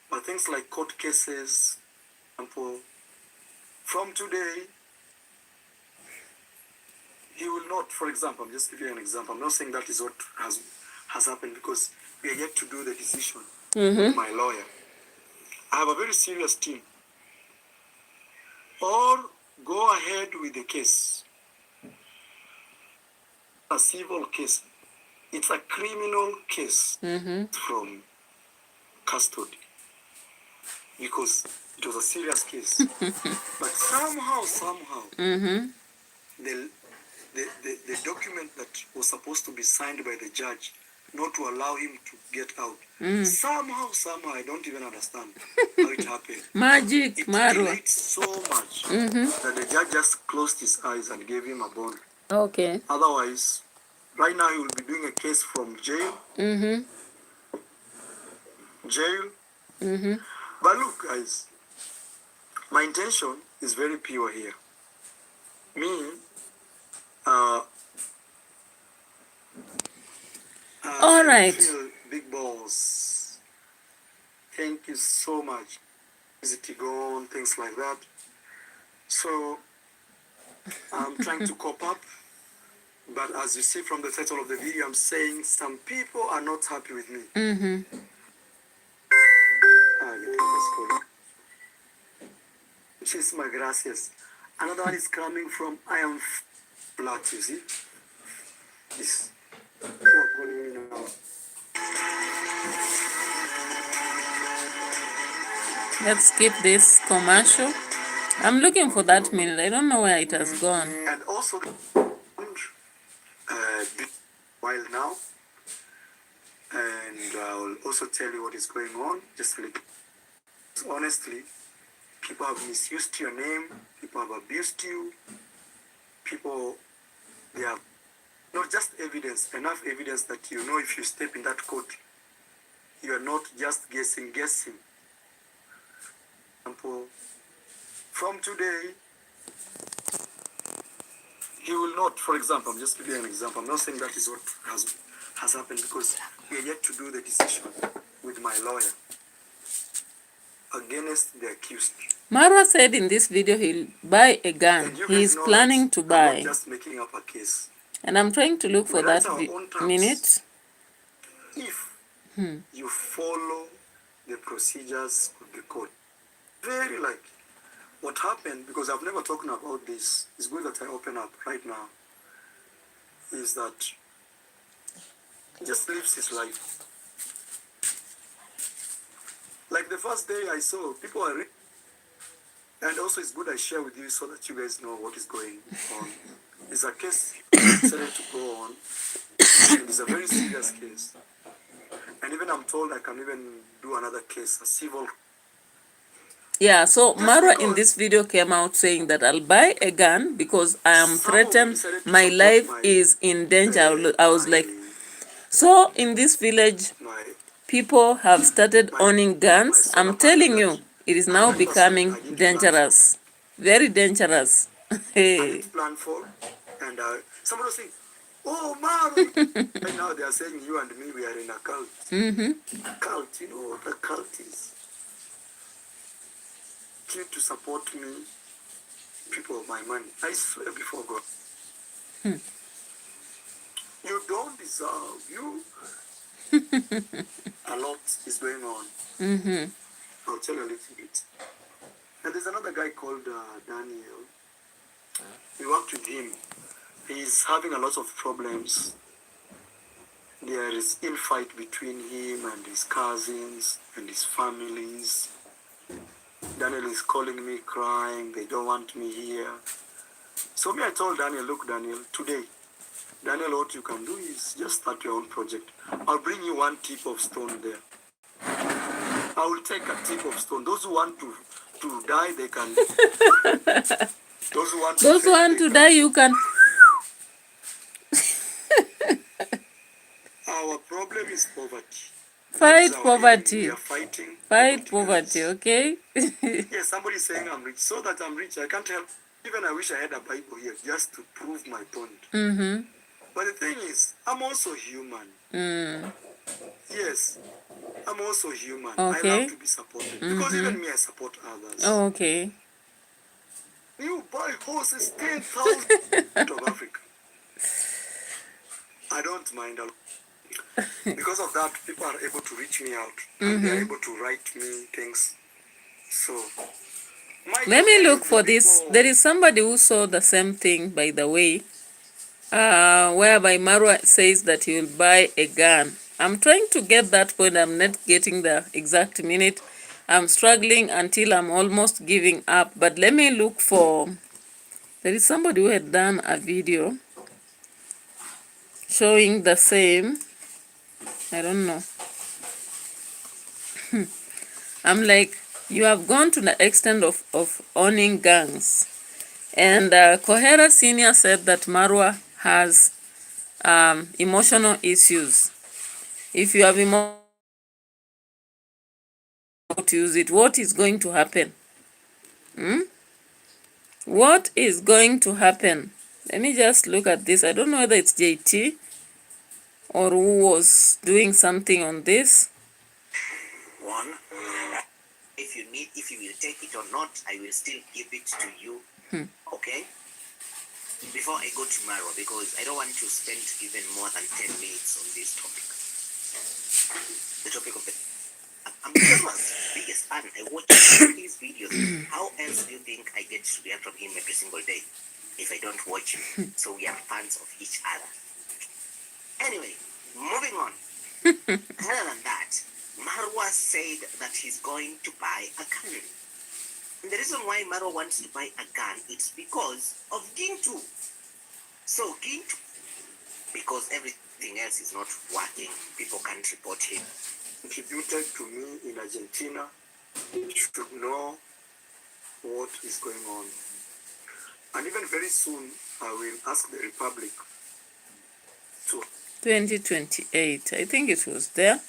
But things like court cases, example, from today, he will not, for example, I'm just giving you an example. I'm not saying that is what has happened because we are yet to do the decision with my lawyer. I have a very serious team. Or go ahead with the case. A civil case. It's a criminal case from custody. Because it was a serious case. But somehow, the document that was supposed to be signed by the judge not to allow him to get out. Somehow, I don't even understand how it happened. Magic, It Marwa. delayed so much that the judge just closed his eyes and gave him a bond. Okay. Otherwise, right now he will be doing a case from jail. But look, guys, my intention is very pure here. Me, All right. I feel big balls. Thank you so much. Easy to go on, things like that. So, I'm trying to cope up. But as you see from the title of the video, I'm saying some people are not happy with me. Muchísimas gracias. Another one is coming from I am flat, you see? This. Let's skip this commercial. I'm looking for that minute. I don't know where it has gone. And also, while now, and I'll also tell you what is going on. Just like, honestly, people have misused your name. People have abused you. People, they have not just evidence, enough evidence that you know if you step in that court, you are not just guessing. Example, from today, he will not, for example, I'm just giving you an example. I'm not saying that is what has happened because we are yet to do the decision with my lawyer against the accused. Marwa said in this video he'll buy a gun. And you He guys is know planning that to I'm buy. not just making up a case. And I'm trying to look for We write that our own terms. minute. If you follow the procedures of the court, very like what happened, because I've never talked about this, it's good that I open up right now, is that he just lives his life. Like the first day I saw, people are and also it's good I share with you so that you guys know what is going on. It's a case I decided to go on. And it's a very serious case. And even I'm told I can even do another case, a civil. Yeah, so Just Marwa in because this video came out saying that I'll buy a gun because I am some of you threatened. decided to My support life my is in danger. I was like, my so in this village, my people have started my owning my guns. solar I'm panel telling that you, it is now 100% becoming I didn't plan for. dangerous. Very dangerous. I Hey. didn't plan for, and somebody was saying, "Oh, Maru!" Right now they are saying you and me we are in a cult. A cult, you know what a cult is? You need to support me, people of my money. I swear before God, you don't deserve. You a lot is going on. I'll tell you a little bit. And there's another guy called Daniel. We worked with him. He's having a lot of problems. There is infight between him and his cousins and his families. Daniel is calling me crying. They don't want me here. So me, I told Daniel, look, Daniel, today, Daniel, what you can do is just start your own project. I'll bring you one tip of stone there. I will take a tip of stone. Those who want to die, they can. Those who want to Those who fail, want they to can. die, you can. Our problem is poverty. Fight That is our enemy. poverty. We are fighting Fight poverty, poverty, guys. okay? Yes, somebody is saying I'm rich. So that I'm rich, I can't help. Even I wish I had a Bible here just to prove my point. But the thing is, I'm also human. Yes, I'm also human. I love Okay. to be supported. Because even me, I support others. Oh, okay. You buy horses 10,000 out of Africa. I don't mind a lot. Because of that, people are able to reach me out. And they are able to write me things. So, Let me look for this. There is somebody who saw the same thing, by the way, whereby Marwa says that he will buy a gun. I'm trying to get that point. I'm not getting the exact minute. I'm struggling until I'm almost giving up. But let me look for... There is somebody who had done a video showing the same. I don't know. I'm like, you have gone to the extent of owning gangs. And Kohera Senior said that Marwa has emotional issues. If you have emotional to use it, what is going to happen? What is going to happen? Let me just look at this. I don't know whether it's JT or who was doing something on this. One, if you will take it or not, I will still give it to you. Okay? Before I go tomorrow, because I don't want to spend even more than 10 minutes on this topic. The topic of the... I'm Grandma's biggest fan. I watch his videos. How else do you think I get to hear from him every single day if I don't watch him? So we are fans of each other. Anyway, moving on. Other than that, Marwa said that he's going to buy a gun. And the reason why Marwa wants to buy a gun is because of GINTU. So GINTU, because everything else is not working, people can't report him. Contributed to me in Argentina, you should know what is going on. And even very soon, I will ask the Republic to... 2028. I think it was there.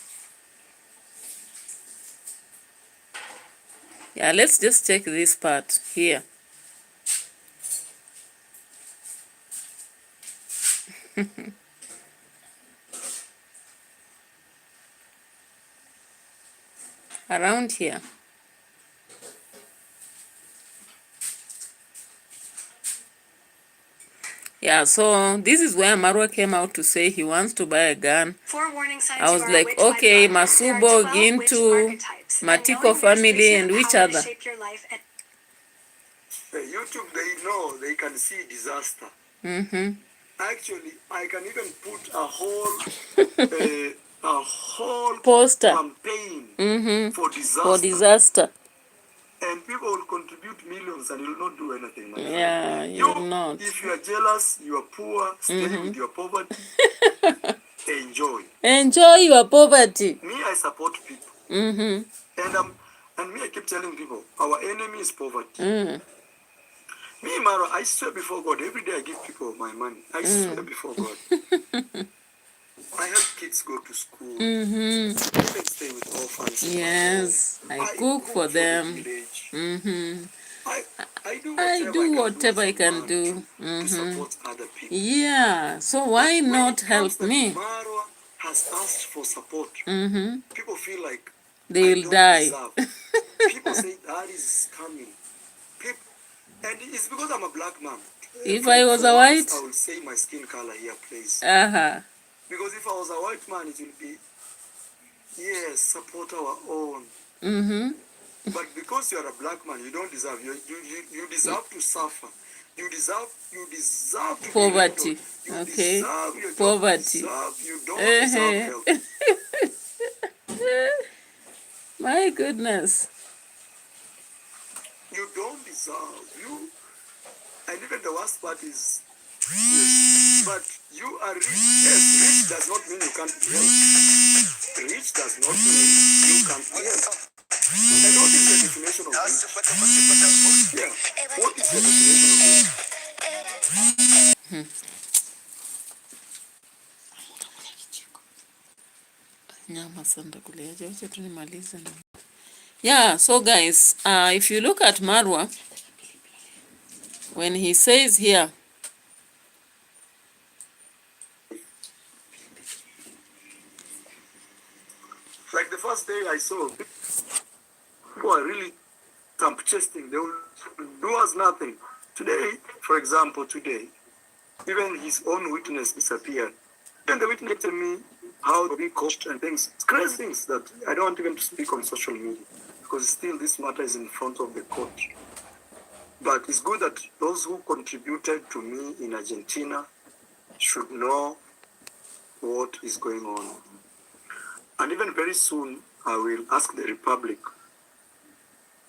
Yeah, let's just check this part here. Around here. Yeah, so this is where Marwa came out to say he wants to buy a gun. I was like, okay, Masubo, Gintu, Matiko family, and which other? YouTube, they know, they can see disaster. Actually, I can even put a whole Poster. campaign for disaster. For disaster. And people will contribute millions and you'll not do anything, my friend. Yeah, you will not. If you are jealous, you are poor, stay with your poverty, enjoy. Enjoy your poverty. Me, I support people. And me, I keep telling people, our enemy is poverty. Mm. Me, Mara, I swear before God, every day I give people my money. I swear before God. I help kids go to school. Mm-hmm. Even stay with orphans. Yes, I cook for the them. village. Mm-hmm. I do I whatever do I whatever I can can do do. to Mm-hmm. support other people. Yeah, so why When not it comes help that me? Marwa has asked for support, Mm-hmm. people feel like I They'll don't die. deserve. People say that is coming. People, and it's because I'm a black man. If I was For a once, white, I will say my skin color here, please. uh-huh. Because if I was a white man, it will be, yes, support our own. Mm-hmm. But because you are a black man, you don't deserve. You deserve to suffer. You deserve to Poverty. be you Okay. deserve your job. Poverty. You don't deserve help. My goodness. You don't deserve. And even the worst part is, yes, but you are rich. Yes, rich does not mean you can't be helped. Rich does not mean you can't be helped. And what is the definition of rich? Yeah. What is the definition of rich? Yeah, so guys, if you look at Marwa, when he says here, like the first day I saw, people are really thump chesting. They will do us nothing. Today, for example, even his own witness disappeared. Then the witness told me how to be coached and things. It's crazy things that I don't want even to speak on social media because still this matter is in front of the court. But it's good that those who contributed to me in Argentina should know what is going on. And even very soon, I will ask the Republic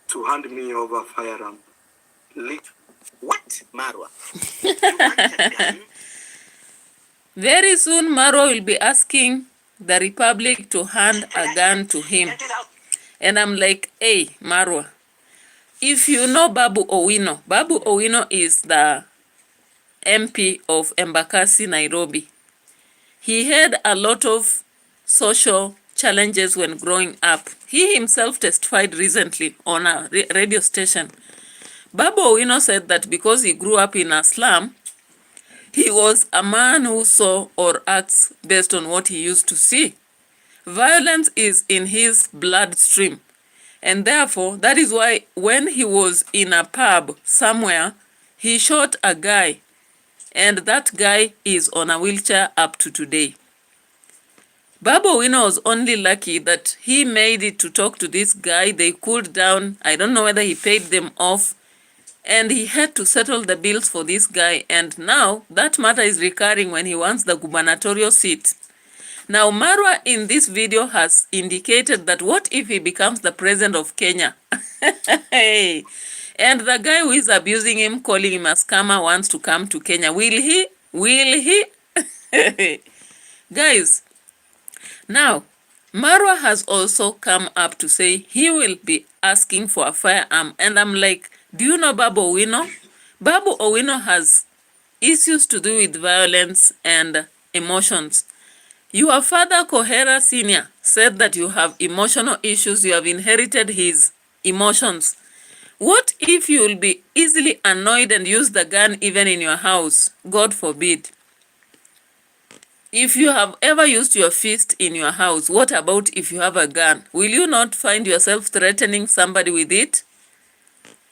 to hand me over firearm. What, Marwa? very soon Marwa will be asking the Republic to hand a gun to him. And I'm like, hey, Marwa, if you know Babu Owino is the MP of Embakasi, Nairobi. He had a lot of social challenges when growing up. He himself testified recently on a radio station. Babu Owino said that because he grew up in a slum, he was a man who saw or acts based on what he used to see. Violence is in his bloodstream. And therefore, that is why when he was in a pub somewhere, he shot a guy. And that guy is on a wheelchair up to today. Babu Owino was only lucky that he made it to talk to this guy. They cooled down. I don't know whether he paid them off. And he had to settle the bills for this guy. And now that matter is recurring when he wants the gubernatorial seat. Now Marwa in this video has indicated that what if he becomes the president of Kenya? Hey. And the guy who is abusing him, calling him a scammer, wants to come to Kenya. Will he? Will he? Guys, now, Marwa has also come up to say he will be asking for a firearm. And I'm like, do you know Babu Owino? Babu Owino has issues to do with violence and emotions. Your father, Kohera Sr., said that you have emotional issues. You have inherited his emotions. What if you will be easily annoyed and use the gun even in your house? God forbid. If you have ever used your fist in your house, what about if you have a gun? Will you not find yourself threatening somebody with it?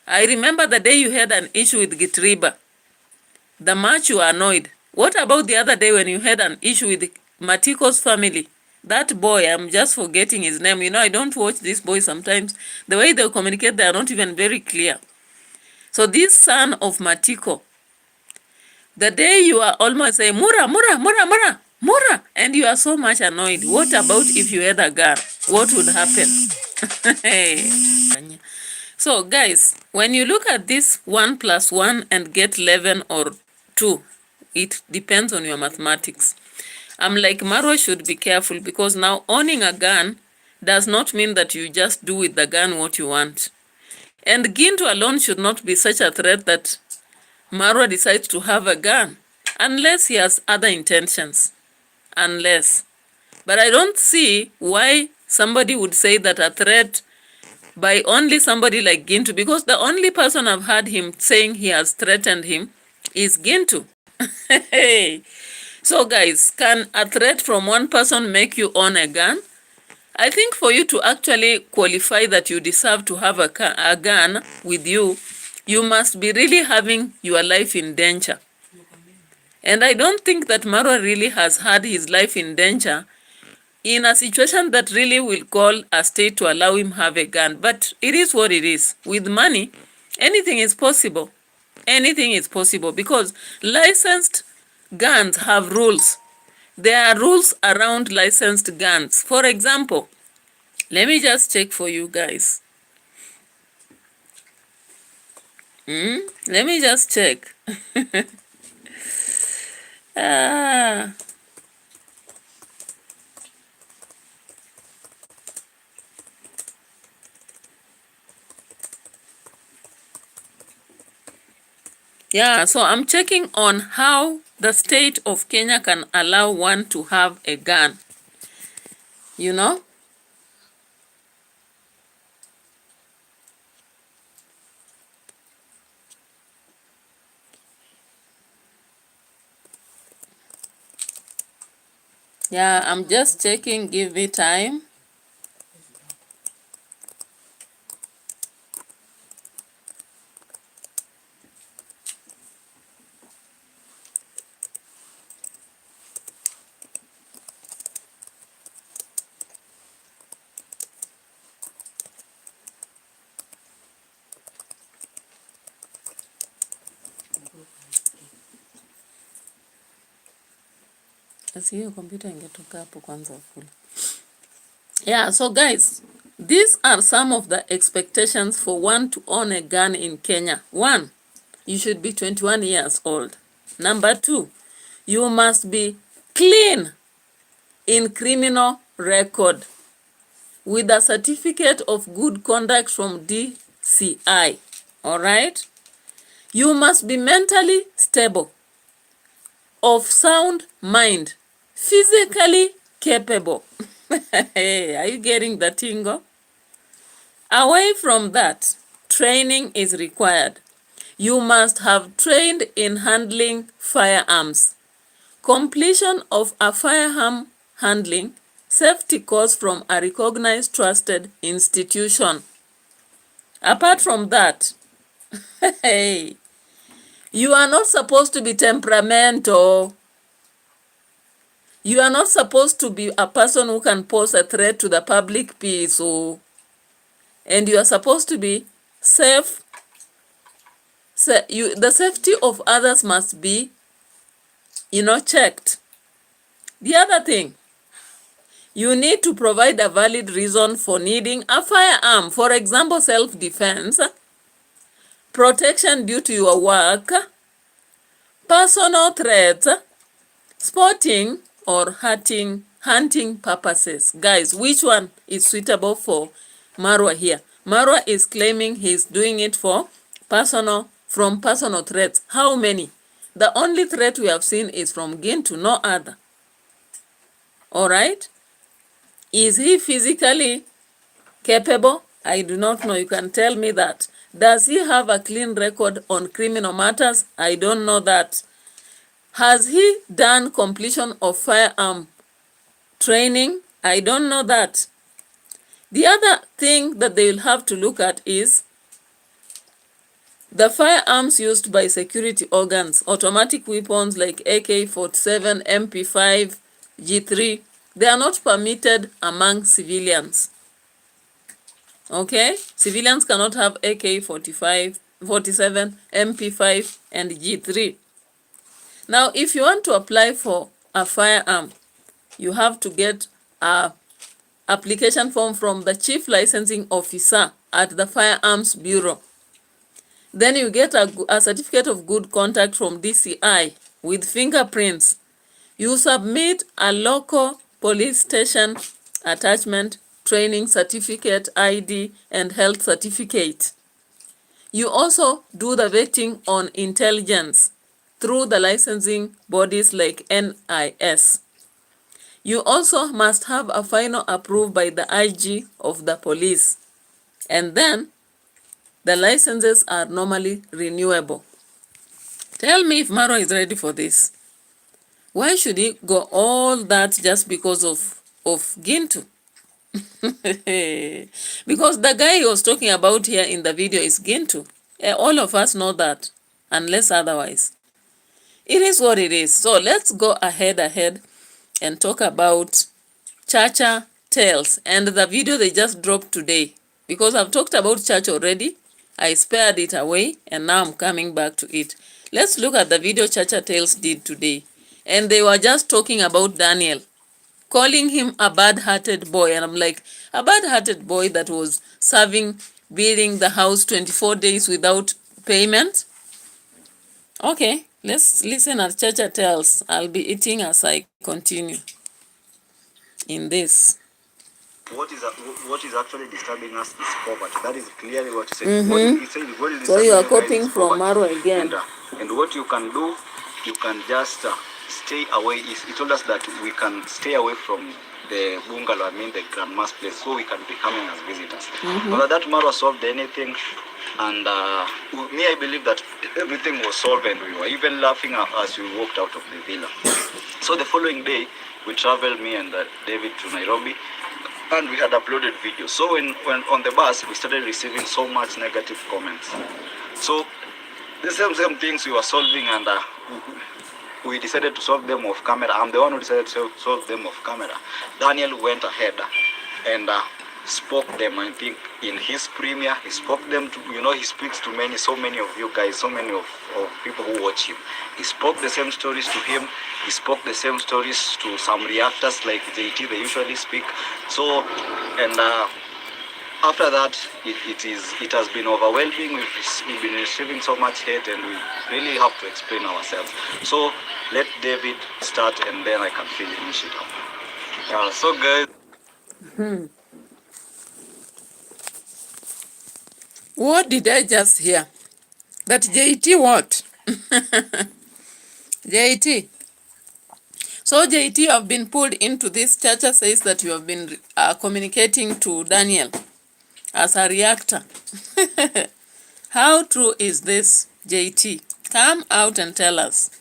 I remember the day you had an issue with Gitriba. The much you were annoyed. What about the other day when you had an issue with Matiko's family? That boy, I'm just forgetting his name. You know, I don't watch this boy sometimes. The way they communicate, they are not even very clear. So this son of Matiko, the day you are almost saying, Mura, Mura, Mura, Mura, Mura, and you are so much annoyed. What about if you had a gun? What would happen? So guys, when you look at this 1 + 1 and get 11 or 2, it depends on your mathematics. I'm like, Marwa should be careful because now owning a gun does not mean that you just do with the gun what you want. And Gintu alone should not be such a threat that Marwa decides to have a gun, unless he has other intentions. Unless. But I don't see why somebody would say that a threat by only somebody like Gintu, because the only person I've heard him saying he has threatened him is Gintu. So guys, can a threat from one person make you own a gun? I think for you to actually qualify that you deserve to have a gun with you, you must be really having your life in danger. And I don't think that Marwa really has had his life in danger in a situation that really will call a state to allow him have a gun. But it is what it is. With money, anything is possible. Anything is possible because licensed guns have rules. There are rules around licensed guns. For example, let me just check for you guys. Let me just check. Yeah, so I'm checking on how the state of Kenya can allow one to have a gun. You know? Yeah, I'm just checking. Give me time. Asi hiyo computer ingetoka hapo kwanza full. Yeah, so guys, these are some of the expectations for one to own a gun in Kenya. 1, you should be 21 years old. Number 2, you must be clean in criminal record with a certificate of good conduct from DCI. All right? You must be mentally stable, of sound mind, physically capable. Hey, are you getting the tingle? Away from that, training is required. You must have trained in handling firearms. Completion of a firearm handling safety course from a recognized trusted institution. Apart from that, hey, you are not supposed to be temperamental. You are not supposed to be a person who can pose a threat to the public peace. And you are supposed to be safe. The safety of others must be, checked. The other thing, you need to provide a valid reason for needing a firearm. For example, self-defense, protection due to your work, personal threats, sporting or hunting purposes. Guys, which one is suitable for Marwa here? Marwa is claiming he's doing it for personal threats. How many? The only threat we have seen is from Gintu, no other. All right? Is he physically capable? I do not know. You can tell me that. Does he have a clean record on criminal matters? I don't know that. Has he done completion of firearm training? I don't know that. The other thing that they will have to look at is the firearms used by security organs, automatic weapons like AK-47, MP5, G3, they are not permitted among civilians. Okay? Civilians cannot have AK-47, MP5, and G3. Now, if you want to apply for a firearm, you have to get a application form from the Chief Licensing Officer at the Firearms Bureau. Then you get a certificate of good conduct from DCI with fingerprints. You submit a local police station attachment training certificate, ID, and health certificate. You also do the vetting on intelligence through the licensing bodies like NIS. You also must have a final approved by the IG of the police. And then the licenses are normally renewable. Tell me if Marwa is ready for this. Why should he go all that just because of GINTU? Because the guy he was talking about here in the video is GINTU. All of us know that, unless otherwise. It is what it is. So let's go ahead and talk about CHACHA Tales and the video they just dropped today. Because I've talked about CHACHA already, I spared it away and now I'm coming back to it. Let's look at the video CHACHA Tales did today. And they were just talking about Daniel, calling him a bad-hearted boy. And I'm like, a bad-hearted boy that was building the house 24 days without payment? Okay, let's listen at CHACHA Tales. I'll be eating as I continue in this. What is actually disturbing us is poverty. That is clearly what he said. What is So you are disturbing you guys copying is from poverty. Marwa again. And what you can do, you can just stay away. He told us that we can stay away from the bungalow, the grandma's place, so we can be coming as visitors. But that Marwa solved anything, and me, I believe that everything was solved, and we were even laughing as we walked out of the villa. So the following day, we traveled, me and David, to Nairobi, and we had uploaded videos. So when on the bus, we started receiving so much negative comments. So the same things we were solving, and we decided to solve them off camera. I'm the one who decided to solve them off camera. Daniel went ahead and spoke them. I think in his premiere, he spoke them to, he speaks to so many of you guys, so many of people who watch him. He spoke the same stories to him. He spoke the same stories to some reactors like JT, they usually speak. So, and after that, it has been overwhelming. We've been receiving so much hate, and we really have to explain ourselves. So let David start, and then I can finish it up. So guys. What did I just hear? That JT what? JT. So JT, you have been pulled into this. CHACHA says that you have been communicating to Daniel as a reactor. How true is this, JT? Come out and tell us.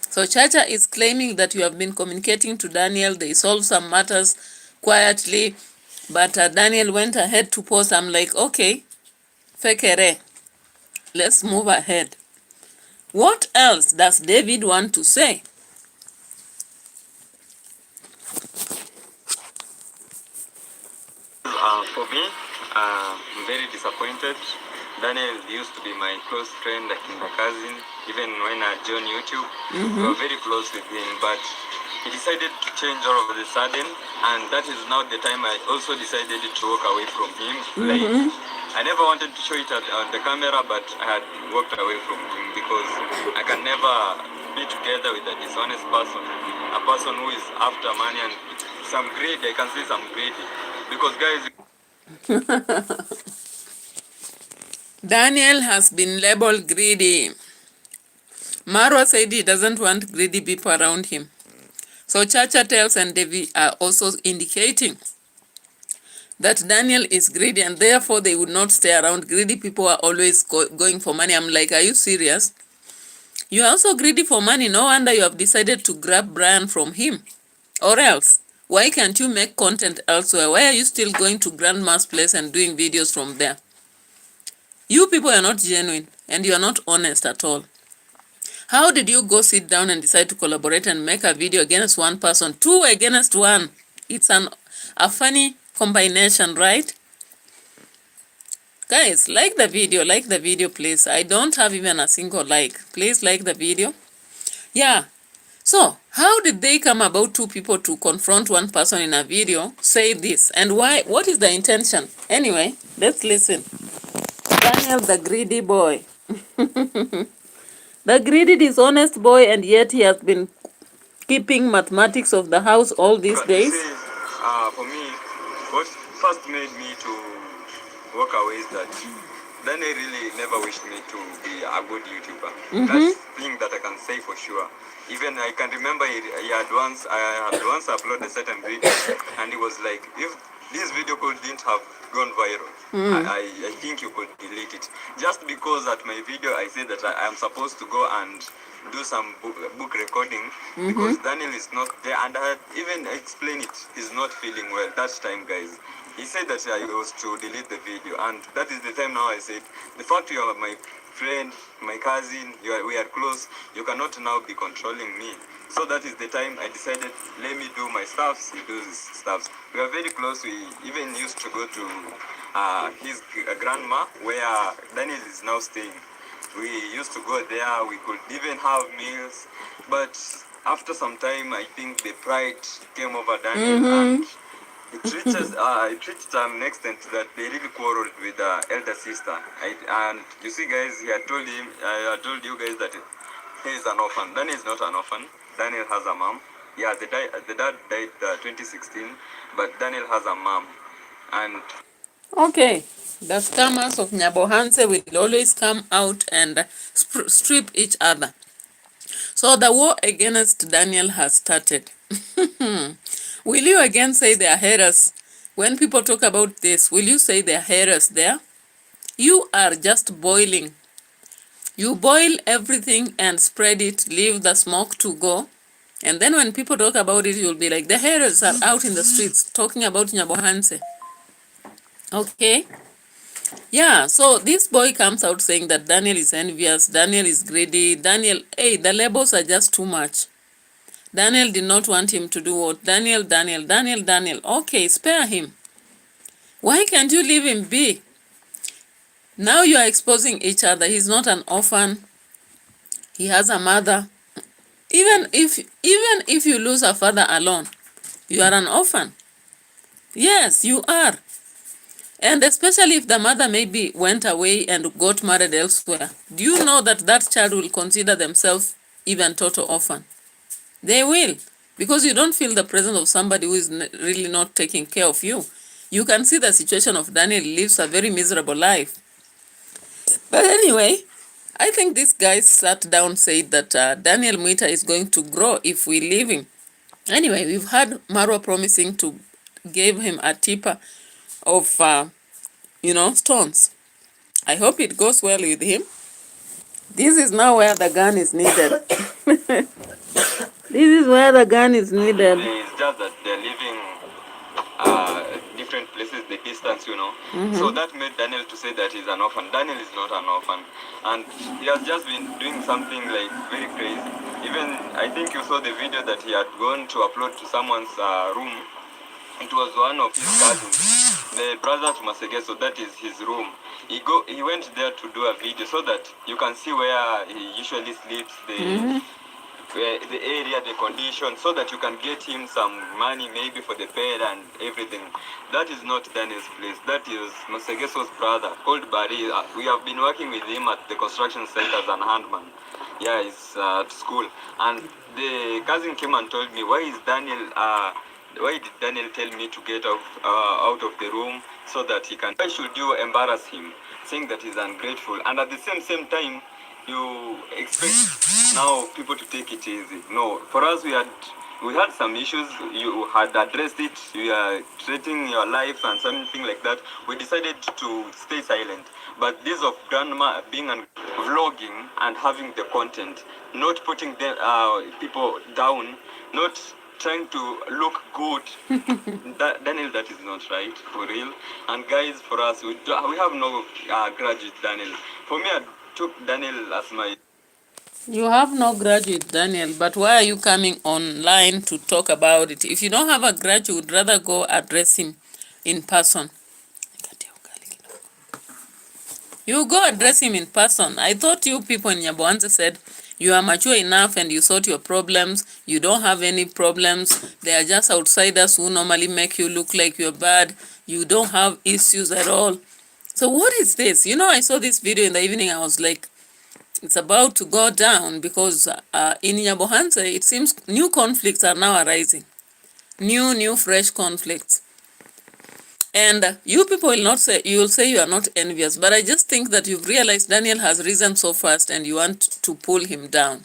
So CHACHA is claiming that you have been communicating to Daniel. They solved some matters quietly, but Daniel went ahead to post. I'm like, okay, fekere. Let's move ahead. What else does David want to say? For me, I'm very disappointed. Daniel used to be my close friend, like my cousin. Even when I joined YouTube, we were very close with him. But he decided to change all of a sudden, and that is now the time I also decided to walk away from him. Like, I never wanted to show it on the camera, but I had walked away from him because I can never be together with a dishonest person, a person who is after money and some greed. I can say some greedy, because guys. Daniel has been labeled greedy. Marwa said he doesn't want greedy people around him. So CHACHA Tales and David are also indicating that Daniel is greedy, and therefore they would not stay around. Greedy people are always going for money. I'm like, are you serious? You are also greedy for money. No wonder you have decided to grab Brian from him. Or else, why can't you make content elsewhere? Why are you still going to Grandma's place and doing videos from there? You people are not genuine, and you are not honest at all. How did you go sit down and decide to collaborate and make a video against one person? 2 against 1. It's a funny combination, right? Guys, like the video, please. I don't have even a single like. Please like the video. Yeah. So, how did they come about 2 people to confront one person in a video, say this, and why? What is the intention? Anyway, let's listen. Daniel, the greedy boy. The greedy, dishonest boy, and yet he has been keeping mathematics of the house all these days. For me, first made me to walk away is that Daniel really never wished me to be a good YouTuber. That's thing that I can say for sure. Even I can remember I had once uploaded a certain video, and he was like, if this video didn't have gone viral, I think you could delete it. Just because at my video I said that I am supposed to go and do some book recording because Daniel is not there, and I had even explained it. He's not feeling well that time, guys. He said that I was to delete the video, and that is the time now I said, the fact you are my friend, my cousin, we are close, you cannot now be controlling me. So that is the time I decided, let me do my stuffs, you do his stuffs. We are very close. We even used to go to his grandma, where Daniel is now staying. We used to go there, we could even have meals. But after some time, I think the pride came over Daniel, and it reached an extent that they really quarreled with the elder sister. And you see, guys, I had told you guys that he is an orphan. Daniel is not an orphan. Daniel has a mom. Yeah, the dad died 2016, but Daniel has a mom. And okay, the scammers of Nyabohanse will always come out and strip each other. So the war against Daniel has started. Will you again say they are haters? When people talk about this, will you say they are haters there? You are just boiling. You boil everything and spread it, leave the smoke to go. And then when people talk about it, you'll be like, the haters are out in the streets talking about Nyabohanse. Okay? Yeah, so this boy comes out saying that Daniel is envious, Daniel is greedy, Daniel, hey, the labels are just too much. Daniel did not want him to do what? Daniel. Okay, spare him. Why can't you leave him be? Now you are exposing each other. He's not an orphan. He has a mother. Even if you lose a father alone, you are an orphan. Yes, you are. And especially if the mother maybe went away and got married elsewhere. Do you know that that child will consider themselves even total orphan? They will. Because you don't feel the presence of somebody who is really not taking care of you. You can see the situation of Daniel. Lives a very miserable life. But anyway, I think this guy sat down, said that Daniel Mwita is going to grow if we leave him. Anyway, we've had Marwa promising to give him a tipper of, stones. I hope it goes well with him. This is now where the gun is needed. This is where the gun is needed. it's just that they're living different places, the distance, So that made Daniel to say that he's an orphan. Daniel is not an orphan. And he has just been doing something like very crazy. Even, I think you saw the video that he had gone to upload to someone's room. It was one of his cousins, the brother to Masege, so that is his room. He went there to do a video so that you can see where he usually sleeps, the area, the condition, so that you can get him some money maybe for the bed and everything. That is not Daniel's place. That is Masegeso's brother called Barry. We have been working with him at the construction site as an handman. Yeah, he's at school. And the cousin came and told me, why did Daniel tell me to get out of the room so that he can... Why should you embarrass him, saying that he's ungrateful? And at the same time, you expect now people to take it easy. No, for us, we had some issues. You had addressed it. You are treating your life and something like that. We decided to stay silent. But this of grandma being vlogging and having the content, not putting people down, not trying to look good. Daniel, that is not right, for real. And guys, for us, we have no grudge with Daniel. For me, I took Daniel as my... You have no grudge with Daniel, but why are you coming online to talk about it? If you don't have a grudge, you would rather go address him in person. You go address him in person. I thought you people in Nyabohanse said you are mature enough and you sort your problems. You don't have any problems. They are just outsiders who normally make you look like you're bad. You don't have issues at all. So what is this? I saw this video in the evening. I was like, it's about to go down because in Nyabohanse, it seems new conflicts are now arising. New fresh conflicts. And you people will not say, you will say you are not envious, but I just think that you've realized Daniel has risen so fast and you want to pull him down.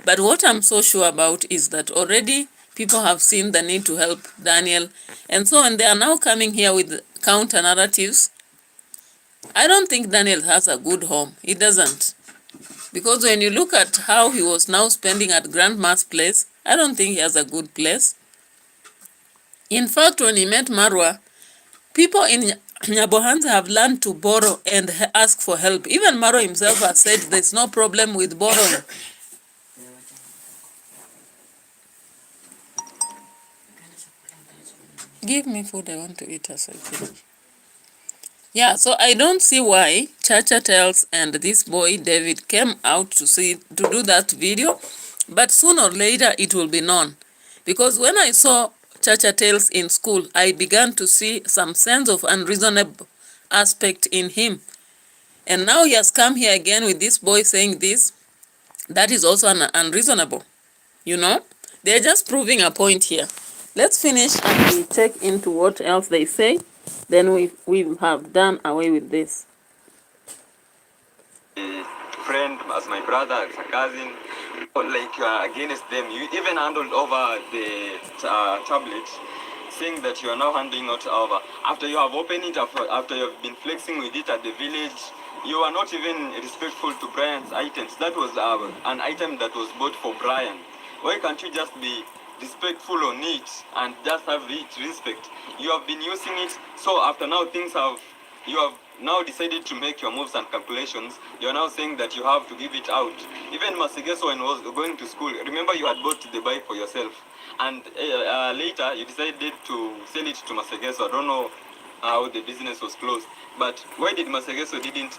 But what I'm so sure about is that already people have seen the need to help Daniel. And so when they are now coming here with counter narratives, I don't think Daniel has a good home. He doesn't. Because when you look at how he was now spending at Grandma's place, I don't think he has a good place. In fact, when he met Marwa, people in Nyabohanse have learned to borrow and ask for help. Even Marwa himself has said there's no problem with borrowing. Give me food, I want to eat as I finish. Yeah, so I don't see why Chacha Tells and this boy David came out to do that video, but sooner or later it will be known. Because when I saw Chacha Tales in school, I began to see some sense of unreasonable aspect in him. And now he has come here again with this boy saying this. That is also unreasonable, you know? They're just proving a point here. Let's finish and we check into what else they say. Then we have done away with this. Friend, as my brother, as a cousin, like you are against them. You even handed over the tablet, saying that you are now handing it over. After you have opened it, after you have been flexing with it at the village, you are not even respectful to Brian's items. That was an item that was bought for Brian. Why can't you just be respectful on it and just have it respect? You have been using it, so after now you have now decided to make your moves and calculations. You're now saying that you have to give it out. Even Masegeso, when was going to school, remember you had bought the bike for yourself, and later you decided to sell it to Masegeso. I don't know how the business was closed, but why did Masegeso didn't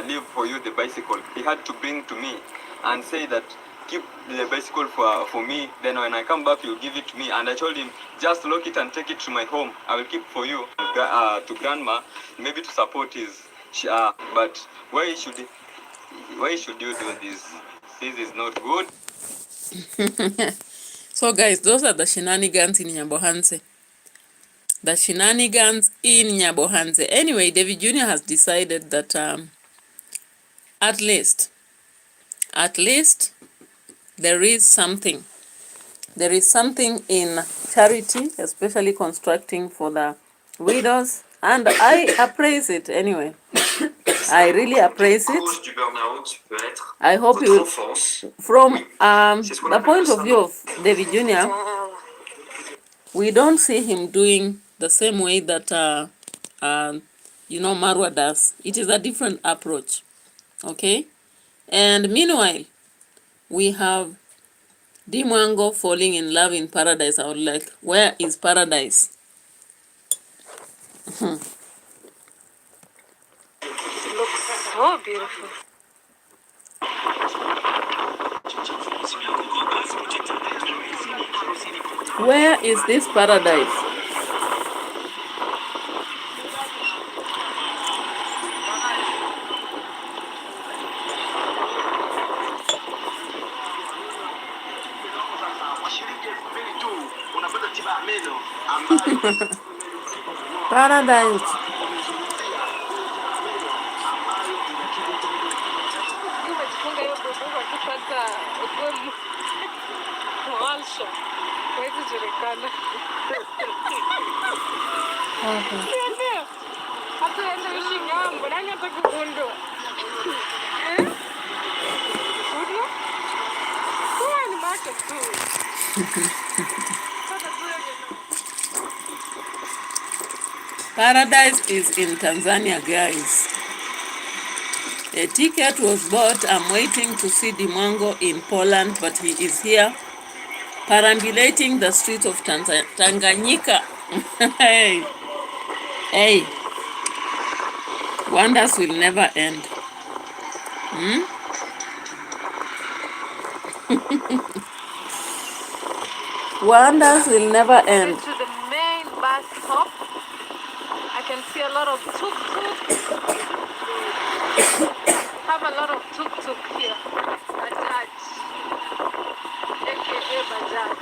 leave for you the bicycle? He had to bring to me and say that keep the bicycle for me, then when I come back you'll give it to me. And I told him, just lock it and take it to my home, I will keep for you to grandma, maybe to support his but why should you do this? This is not good. So guys, those are the shenanigans in Nyabohanse. The shenanigans in Nyabohanse. Anyway, David Jr. has decided that at least there is something. There is something in charity, especially constructing for the widows, and I appraise it anyway. I really appraise it. I hope you, from the point of view of David Jr., we don't see him doing the same way that Marwa does. It is a different approach, okay? And meanwhile, we have Dimwango falling in love in paradise. I was like, where is paradise? It looks so beautiful. Where is this paradise? Paradise. Paradise is in Tanzania, guys. A ticket was bought. I'm waiting to see Dimwango in Poland, but he is here perambulating the streets of Tanganyika. Hey, hey, wonders will never end. Wonders will never end. To the main bus stop, I can see a lot of tuk-tuk. Have a lot of tuk-tuk here. Bajaj, aka Bajaj.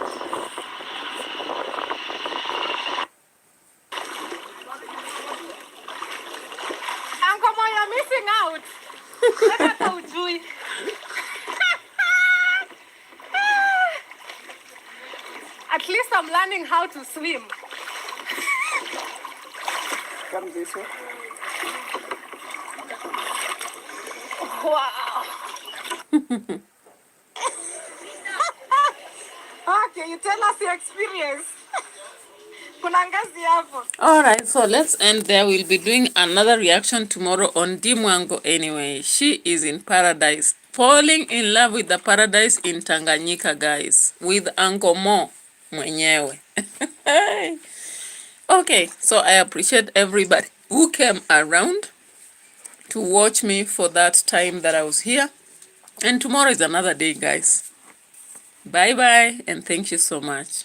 At least I'm learning how to swim. Come this way. Wow. Okay, you tell us your experience. Alright, so let's end there. We'll be doing another reaction tomorrow on Dimwango anyway. She is in paradise. Falling in love with the paradise in Tanganyika, guys. With Uncle Mo mwenyewe. Okay, so I appreciate everybody who came around to watch me for that time that I was here. And tomorrow is another day, guys. Bye-bye, and thank you so much.